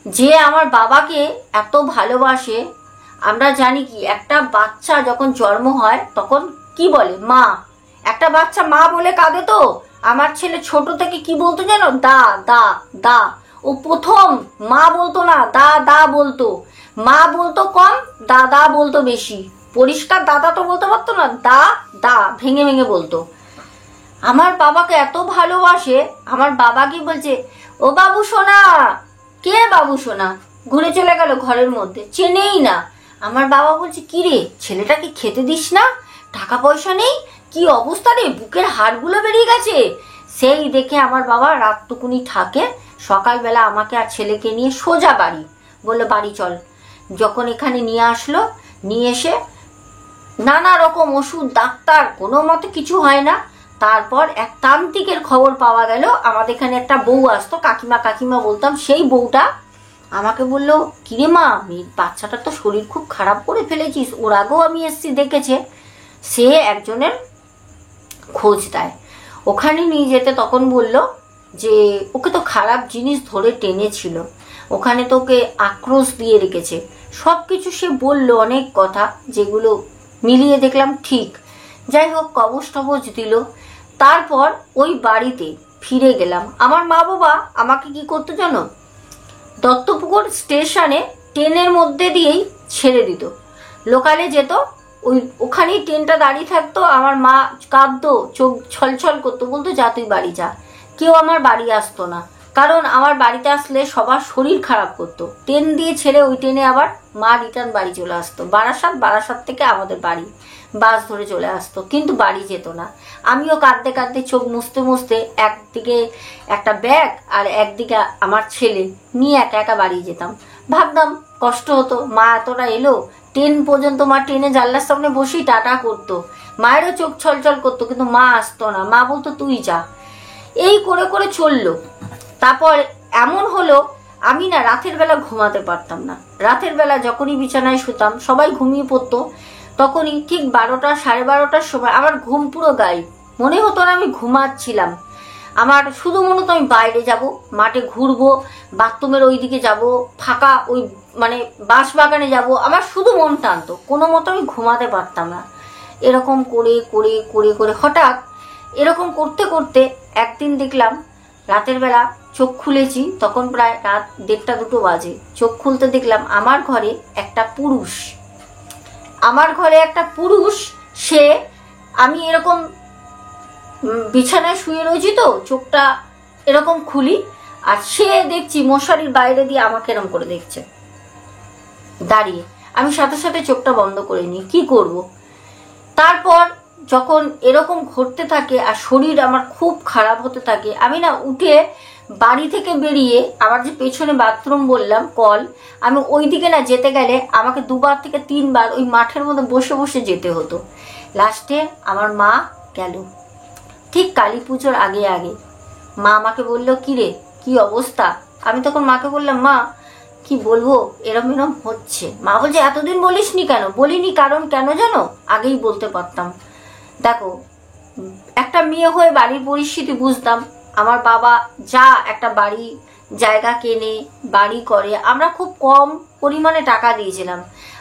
যে আমার বাবাকে এত ভালোবাসে, আমরা জানি কি একটা বাচ্চা যখন জন্ম হয় তখন কি বলে মা, একটা বাচ্চা মা বলে কাঁদে। তো আমার ছেলে ছোট থেকে কি বলতো জানো, দা দা দা। ও প্রথম মা বলতো না, দা দা বলতো। মা বলতো কম, দাদা বলতো বেশি। পরিষ্কার দাদা তো বলতে পারতো না, দা দা ভেঙে ভেঙে বলতো। আমার বাবাকে এত ভালোবাসে, আমার বাবা কি বলছে, ও বাবু সোনা। কে বাবু সোনা? ঘুরে চলে গেল ঘরের মধ্যে, চেনেই না। আমার বাবা বলছে কি রে, ছেলেটাকে খেতে দিস না, টাকা পয়সা নেই, কি অবস্থা রে, বুকের হাড়গুলো বেরিয়ে গেছে। সেই দেখে আমার বাবা রাতটুকুনি থাকে, সকালবেলা আমাকে আর ছেলেকে নিয়ে সোজা বাড়ি, বললো বাড়ি চল। যখন এখানে নিয়ে আসলো, নিয়ে এসে নানা রকম ওষুধ, ডাক্তার, কোনো মতে কিছু হয় না। তারপর এক তান্ত্রিকের খবর পাওয়া গেল, আমাদের এখানে একটা বউ আসতো, কাকিমা কাকিমা বলতাম, সেই বউটা আমাকে বললো কিরে মা, বাচ্চাটার তো শরীর খুব খারাপ করে ফেলেছিস, ওর আগেও আমি এসছি দেখেছে। সে একজনের খোঁজ দেয়, ওখানে নিয়ে যেতে তখন বলল যে ওকে তো খারাপ জিনিস ধরে টেনেছিল, ওখানে তোকে আক্রোশ দিয়ে রেখেছে, সব কিছু সে বলল, অনেক কথা, যেগুলো মিলিয়ে দেখলাম ঠিক। যাই হোক, কবজ টবজ দিল। তারপর ওই বাড়িতে ফিরে গেলাম। আমার মা বাবা আমাকে কি করতো জানো, দত্তপুকুর স্টেশনে ট্রেনের মধ্যে দিয়েই ছেড়ে দিত, লোকালে যেত, ওখানেই ট্রেনটা দাঁড়িয়ে থাকতো। আমার মা কাঁদতো, চোখ ছলছল করতো, বলতো যা তুই বাড়ি যা। কেউ আমার বাড়ি আসতো না, কারণ আমার বাড়িতে আসলে সবার শরীর খারাপ করতো। ট্রেন দিয়ে ছেড়ে ওই ট্রেনে আবার মা রিটার্ন বাড়ি চলে আসতো, বারাসাত থেকে আমাদের বাড়ি বাস ধরে চলে আসতো, কিন্তু বাড়ি যেত না। আমিও কাঁদতে কাঁদতে চোখ মুছতে মুছতে একদিকে একটা ব্যাগ আর একদিকে আমার ছেলে নিয়ে একা একা বাড়ি যেতাম। ভাবতাম কষ্ট হতো, মা এতটা এলো, ট্রেন পর্যন্ত মা ট্রেনে জানলার সামনে বসেই টাটা করতো, মায়েরও চোখ ছলছল করতো, কিন্তু মা আসতো না, মা বলতো তুই যা। এই করে করে চললো। তারপর এমন হলো, আমি না রাতের বেলা ঘুমাতে পারতাম না। রাতের বেলা যখনই বিছানায় শুতাম, সবাই ঘুমিয়ে পড়তো, তখনই ঠিক 12টা 12:30টার সময় আমার ঘুম পুরো গায়েব, মনে হতো না আমি ঘুমাচ্ছিলাম। আমার শুধু মনে হতো আমি বাইরে যাব, মাঠে ঘুরবো, বাথরুমের ওই দিকে যাব, ফাঁকা ওই মানে বাঁশ বাগানে যাব, আমার শুধু মন টানতো, কোনো মতো আমি ঘুমাতে পারতাম না। এরকম করে করে করে করে হঠাৎ এরকম করতে করতে একদিন দেখলাম রাতের বেলা চোখ খুলেছি, তখন প্রায় রাত 1:30 2টো বাজে। চোখ খুলতে দেখলাম আমার ঘরে একটা পুরুষ, সে, আমি এরকম বিছানায় শুয়ে রয়েছি, তো চোখটা এরকম খুলি, আর সে দেখছি মশারির বাইরে দিয়ে আমাকে এরকম করে দেখছে দাঁড়িয়ে। আমি সাথে সাথে চোখটা বন্ধ করে নিই, কি করব। তারপর যখন এরকম ঘটতে থাকে আর শরীর আমার খুব খারাপ হতে থাকে, আমি না উঠে বাড়ি থেকে বেরিয়ে আমার যে পেছনে বাথরুম বললাম কল, আমি ওই দিকে না যেতে গেলে আমাকে 2বার থেকে 3বার ওই মাঠের মধ্যে বসে বসে যেতে হতো। লাস্টে আমার মা গেল ঠিক কালী পুজোর আগে আগে। মা আমাকে বললো, কিরে কি অবস্থা? আমি তখন মাকে বললাম, মা কি বলবো, এরম এরম হচ্ছে। মা বলছে, এতদিন বলিসনি কেন? বলিনি কারণ কেন জানো? আগেই বলতে পারতাম। দেখো, একটা মেয়ে হয়ে বাড়ির পরিস্থিতি বুঝতাম। আমার বাবা যা একটা বাড়ি জায়গা কেনে বাড়ি করে, আমরা খুব কম পরিমাণে টাকা দিয়েছিলাম।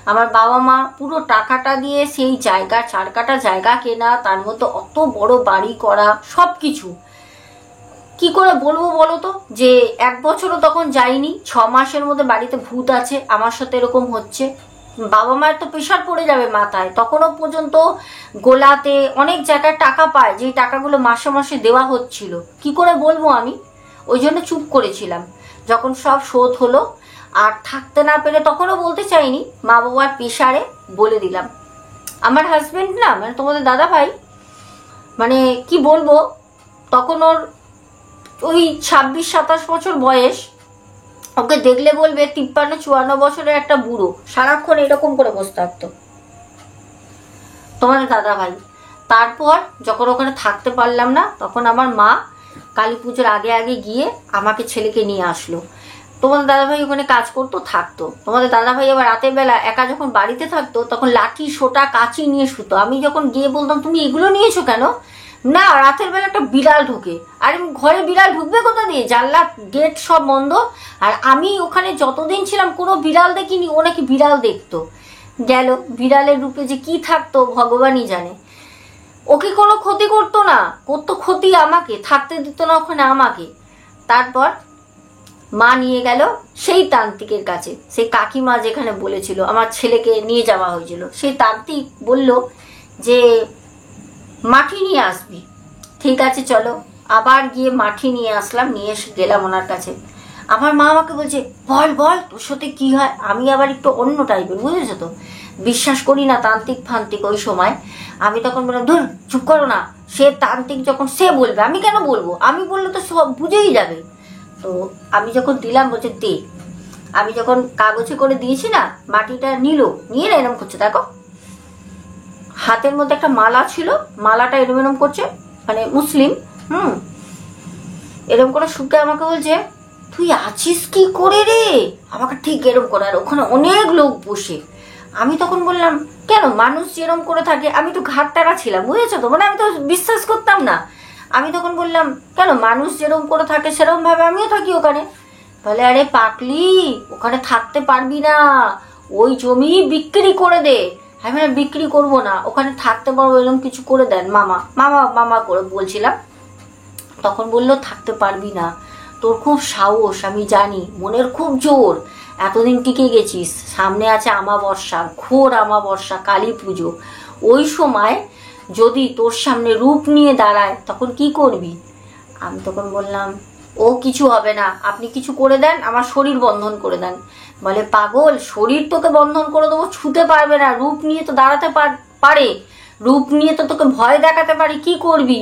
আমার বাবা মা পুরো টাকাটা দিয়ে সেই জায়গা 4 কাঠা জায়গা কেনা, তার মধ্যে অত বড় বাড়ি করা, সব কিছু কি করে বলবো বলো তো, যে 1 বছরও তখন যাইনি, 6 মাসের মধ্যে বাড়িতে ভূত আছে, আমার সাথে এরকম হচ্ছে। বাবা মায়ের তো প্রেশার পড়ে যাবে মাথায়। তখনও পর্যন্ত গোলাতে অনেক জায়গায় টাকা পায়, যে টাকাগুলো মাসে মাসে দেওয়া হচ্ছিল। কি করে বলবো আমি? ওই জন্য চুপ করেছিলাম। যখন সব শোধ হলো আর থাকতে না পেরে তখনও বলতে চাইনি, মা বাবার প্রেশারে বলে দিলাম। আমার হাজবেন্ড না, মানে তোমাদের দাদা ভাই, মানে কি বলবো, তখন ওর ওই 26-27 বছর বয়স। ওকে দেখলে বলবে 53-54 বছরের একটা বুড়ো, সারাক্ষণ এরকম করে বসে থাকতো তোমাদের দাদা ভাই। তারপর যখন ওখানে থাকতে পারলাম না, তখন আমার মা কালী পুজোর আগে আগে গিয়ে আমাকে ছেলেকে নিয়ে আসলো। তোমাদের দাদাভাই ওখানে কাজ করতো, থাকতো। তোমাদের দাদাভাই আবার রাতের বেলা একা যখন বাড়িতে থাকতো, তখন লাঠি সোটা কাঁচি নিয়ে শুতো। আমি যখন গিয়ে বলতাম, তুমি এগুলো নিয়েছো কেন? না, রাতের বেলা একটা বিড়াল ঢোকে। আর ঘরে বিড়াল ঢুকবে কোথা দিয়ে? জানলা গেট সব বন্ধ। আর আমি ওখানে যতদিন ছিলাম কোনো বিড়াল দেখিনি, ও নাকি বিড়াল দেখতো। গেল, বিড়ালের রূপে যে কি থাকতো ভগবানই জানে। ওকে কোনো ক্ষতি করতো না, করতো ক্ষতি আমাকে, থাকতে দিত না ওখানে আমাকে। তারপর মা নিয়ে গেল সেই তান্ত্রিকের কাছে। সেই কাকিমা যেখানে বলেছিল আমার ছেলেকে নিয়ে যাওয়া হয়েছিল, সেই তান্ত্রিক বলল যে মাটি নিয়ে আসবি। ঠিক আছে চলো। আবার গিয়ে মাটি নিয়ে আসলাম, নিয়ে এসে গেলাম ওনার কাছে। আমার মা আমাকে বলছে, বল বল তোর সাথে কি হয়। আমি আবার একটু অন্য টাইপের, বুঝেছো তো, বিশ্বাস করি না তান্ত্রিক ফান্ত্রিক ওই সময়। আমি তখন বললাম, ধুর চুপ করো না, সে তান্ত্রিক যখন সে বলবে, আমি কেন বলবো? আমি বললে তো সব বুঝেই যাবে। তো আমি যখন দিলাম, বলছে দে। আমি যখন কাগজে করে দিয়েছি না, মাটিটা নিয়ে না এরম করছে, দেখো হাতের মধ্যে একটা মালা ছিল, মালাটা এরম এরম করছে, মানে মুসলিম। এরম করে শুকে আমাকে বলছে, তুই আছিস কি করে রে? আমাকে ঠিক এরম করে। আর ওখানে অনেক লোক বসে। আমি তখন বললাম, কেন মানুষ যেরম করে থাকে, আমি তো ঘাটতারা ছিলাম, বুঝেছো তো, মানে আমি তো বিশ্বাস করতাম না। আমি তখন বললাম, কেন মানুষ যেরকম করে থাকে সেরকম ভাবে আমিও থাকি ওখানে। বলে, আরে পাকলি, ওখানে থাকতে পারবি না, ওই জমি বিক্রি করে দে। আমি বিক্রি করবো না, ওখানে থাকতে পারবো, এরকম কিছু করে দেন মামা মামা মামা করে বলছিলাম। তখন বললো, থাকতে পারবি না, তোর খুব সাহস, আমি জানি, মনের খুব জোর, এতদিন টিকে গেছিস। সামনে আছে আমাবস্যা, ঘোর আমাবস্যা, কালী পুজো, ওই সময় যদি তোর সামনে রূপ নিয়ে দাঁড়ায় তখন কি করবি? আমি তখন বললাম, ও কিছু হবে না, আপনি কিছু করে দেন, আমার শরীর বন্ধন করে দেন। বলে, পাগল, শরীর তোকে বন্ধন করে দেবো, ছুতে পারবে না, রূপ নিয়ে তো দাঁড়াতে পারে, রূপ নিয়ে তো তোকে ভয় দেখাতে পারে, কি করবি?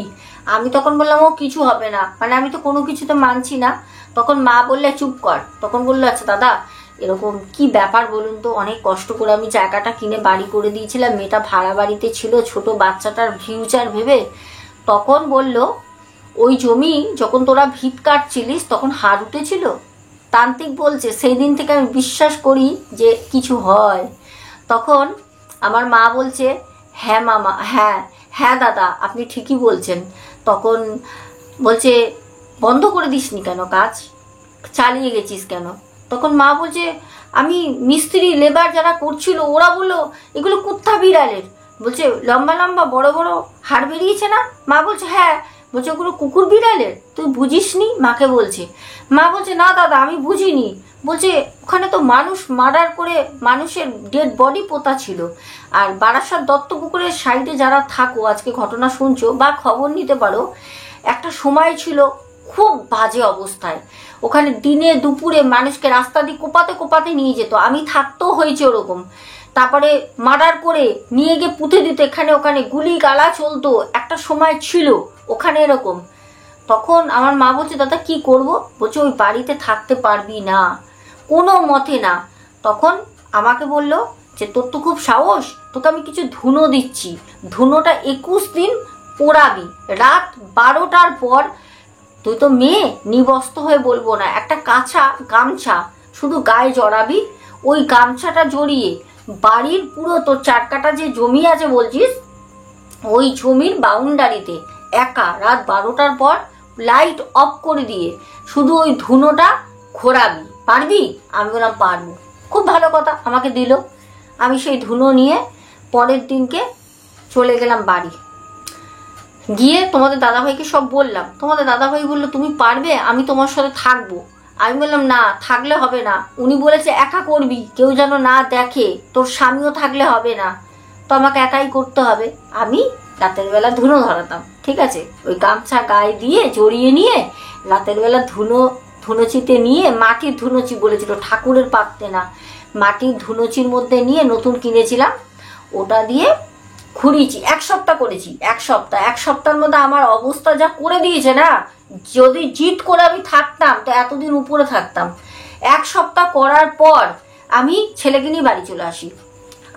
আমি তখন বললাম, ও কিছু হবে না, মানে আমি তো কোনো কিছুতে মানছি না। তখন মা বললে, চুপ কর। তখন বললো, আচ্ছা দাদা এরকম কি ব্যাপার বলুন তো, অনেক কষ্ট করে আমি জায়গাটা কিনে বাড়ি করে দিয়েছিলাম, মেয়েটা ভাড়া বাড়িতে ছিল, ছোট বাচ্চাটার ফিউচার ভেবে। তখন বলল, ওই জমি যখন তোরা ভিত কাটছিলিস তখন হাড় উঠেছিল। তান্ত্রিক বলছে, সেই দিন থেকে আমি বিশ্বাস করি যে কিছু হয়। তখন আমার মা বলছে, হ্যাঁ মামা, হ্যাঁ হ্যাঁ দাদা আপনি ঠিকই বলছেন। তখন বলছে, বন্ধ করে দিসনি কেন কাজ, চালিয়ে গেছিস কেন? তখন মা বলছে, আমি মিস্ত্রি লেবার যারা করছিল ওরা বললো এগুলো কুত্তা বিড়ালের। বলছে, লম্বা লম্বা বড় বড় হাড় বেরিয়েছে না? মা বলছে, হ্যাঁ। বলছে, ওগুলো কুকুর বিড়ালের, তুই বুঝিসনি? মাকে বলছে। মা বলছে, না দাদা আমি বুঝিনি। বলছে, ওখানে তো মানুষ মার্ডার করে মানুষের ডেড বডি পোতা ছিল। আর বারাসাত দত্তপুকুরের সাইডে যারা থাকো, আজকে ঘটনা শুনছো বা খবর নিতে পারো, একটা সময় ছিল খুব বাজে অবস্থায়। ওখানে দিনে দুপুরে মানুষকে রাস্তা দিয়ে কোপাতে কোপাতে নিয়ে যেত। আমি থাকতেও হয়েছে ওরকম। তারপরে মার্ডার করে নিয়ে গিয়ে পুঁতে দিত এখানে ওখানে, গুলি গালা চলতো, একটা সময় ছিল ওখানে এরকম। তখন আমার মা বলছে দাদা কি করব, বলছে ওই বাড়িতে থাকতে পারবি না, কোনো মতে না। তখন আমাকে বলল যে তোর তো খুব সাহস, তোকে আমি কিছু ধুনো দিচ্ছি, ধুনোটা 21 দিন পোড়াবি, রাত 12টার পর, তুই তো মেয়ে নিবস্ত হয়ে বলবো না, একটা কাঁচা গামছা শুধু গায়ে জড়াবি, ওই গামছাটা জড়িয়ে বাড়ির পুরো তোর 4 কাঠা যে জমি আছে বলছিস, ওই জমির বাউন্ডারিতে একা রাত 12টার পর লাইট অফ করে দিয়ে শুধু ওই ধুনোটা ঘোরাবি, পারবি? আমি বললাম পারবো। খুব ভালো কথা, আমাকে দিল। আমি সেই ধুনো নিয়ে পরের দিনকে চলে গেলাম বাড়ি। গিয়ে তোমাদের দাদাভাইকে সব বললাম। তোমাদের দাদাভাই বললো তুমি পারবে, আমি তোমার সাথে থাকবো। আমি বললাম না, থাকলে হবে না, উনি বলেছে একা করবি, কেউ যেন না দেখে, তোর স্বামীও থাকলে হবে না, তো আমাকে একাই করতে হবে। আমি রাতের বেলা ধুনো ধরাতাম, ঠিক আছে, ওই গামছা গায়ে দিয়ে জড়িয়ে নিয়ে রাতের বেলা ধুনোচিতে নিয়ে, মাটির ধুনোচি বলেছিল, ঠাকুরের পাত্রে না, মাটির ধুনোচির মধ্যে নিয়ে নতুন কিনেছিলাম, ওটা দিয়ে ঘুরিয়েছি। 1 সপ্তাহ করেছি, 1 সপ্তাহের মধ্যে আমার অবস্থা যা করে দিয়েছে না, যদি জিত করে আমি থাকতাম তো এতদিন উপরে থাকতাম। 1 সপ্তাহ করার পর আমি ছেলেকে নিয়ে বাড়ি চলে আসি।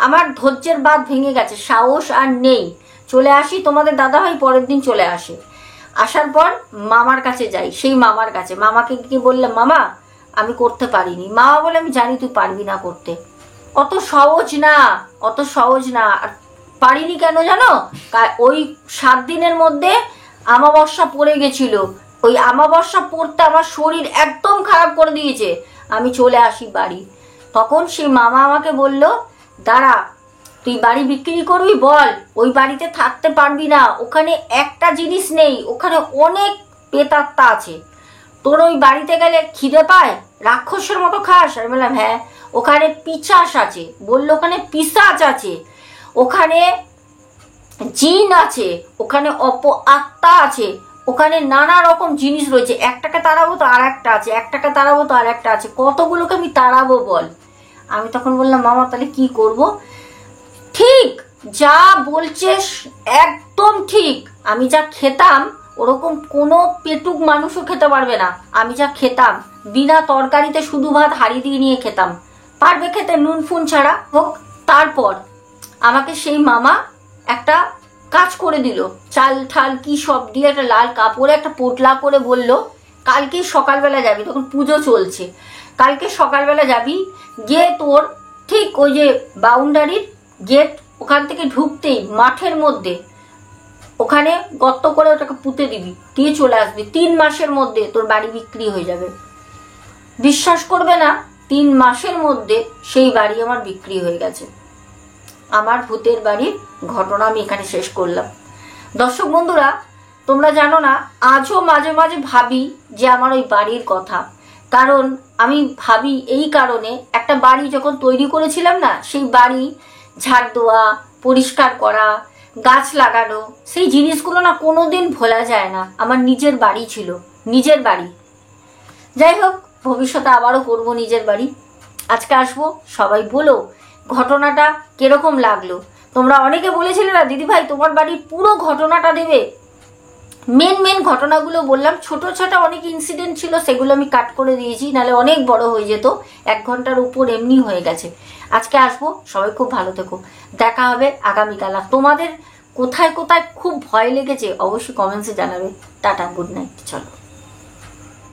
আমার ধৈর্যের বাঁধ ভেঙে গেছে, সাহস আর নেই, চলে আসি। তোমাদের দাদাভাই পরের দিন চলে আসে। আসার পর মামার কাছে যাই, সেই মামার কাছে মামাকে গিয়ে বললাম মামা আমি করতে পারিনি। মামা বলে আমি জানি তুই পারবি না করতে, অত সহজ না, অত সহজ না। আর পারিনি কেন জানো? ওই 7 দিনের মধ্যে আমাবস্যা পড়ে গেছিল, ওই আমাবস্যা পড়তে আমার শরীর একদম খারাপ করে দিয়েছে। আমি চলে আসি বাড়ি। তখন সেই মামা আমাকে বলল দাঁড়া, তুই বাড়ি বিক্রি করবি বল, ওই বাড়িতে থাকতে পারবি না, ওখানে একটা জিনিস নেই, ওখানে অনেক পেতাত্তা আছে, তোর ওই বাড়িতে গেলে খিদে পায়, রাক্ষসের মতো খাস। আমি বললাম হ্যাঁ। ওখানে পিচাস আছে, বললো ওখানে পিশাচ আছে, ওখানে জিন আছে, ওখানে আত্মা আছে, ওখানে নানা রকম জিনিস রয়েছে, একটাকে তাড়াবো তো আর একটা আছে, একটাকে তাড়াবো তো আর একটা আছে, কতগুলোকে আমি তাড়াবো বল। আমি তখন বললাম মামা তাহলে কি করব? ঠিক যা বলছিস একদম ঠিক, আমি যা খেতাম ওরকম কোনো পেটুক মানুষও খেতে পারবে না। আমি যা খেতাম বিনা তরকারিতে শুধু ভাত হাঁড়ি দিয়ে নিয়ে খেতাম, পারবে খেতে নুন ফুন ছাড়া হোক। তারপর আমাকে সেই মামা একটা কাজ করে দিল, চাল ঠাল কি সব দিয়ে একটা লাল কাপড়ে একটা পোটলা করে বলল কালকে সকালবেলা যাবি, তখন পুজো চলছে, কালকে সকালবেলা যাবি, গিয়ে তোর ঠিক ওই যে বাউন্ডারির গেট ওখান থেকে ঢুকতেই মাঠের মধ্যে ওখানে গর্ত করে ওটাকে পুঁতে দিবি, দিয়ে চলে আসবি, 3 মাসের মধ্যে তোর বাড়ি বিক্রি হয়ে যাবে। বিশ্বাস করবে না, 3 মাসের মধ্যে সেই বাড়ি আমার বিক্রি হয়ে গেছে। আমার ভূতের বাড়ির ঘটনা আমি এখানে শেষ করলাম। দর্শক বন্ধুরা, তোমরা জানো না, আজও মাঝে মাঝে ভাবি যে আমার ওই বাড়ির কথা, কারণ আমি ভাবি এই কারণে, একটা বাড়ি যখন তৈরি করেছিলাম না, সেই বাড়ি ঝাড় দেওয়া, পরিষ্কার করা, গাছ লাগানো, সেই জিনিসগুলো না কোনোদিন ভোলা যায় না। আমার নিজের বাড়ি ছিল, নিজের বাড়ি। যাই হোক, ভবিষ্যতে আবারও করবো নিজের বাড়ি। আজকে আসবো, সবাই বলো ঘটনাটা কিরকম লাগলো। তোমরা অনেকে বলেছিলে না দিদি ভাই তোমার বাড়ির পুরো ঘটনাটা দেবে, মেন ঘটনাগুলো বললাম, ছোট ছোট অনেক ইনসিডেন্ট ছিল সেগুলো আমি কাট করে দিয়েছি, নাহলে অনেক বড় হয়ে যেত, 1 ঘন্টার উপর এমনি হয়ে গেছে। আজকে আসবো, সবাই খুব ভালো থেকো, দেখা হবে আগামীকাল। আর তোমাদের কোথায় কোথায় খুব ভয় লেগেছে অবশ্যই কমেন্টসে জানাবে। টাটা, গুড নাইট, চলো।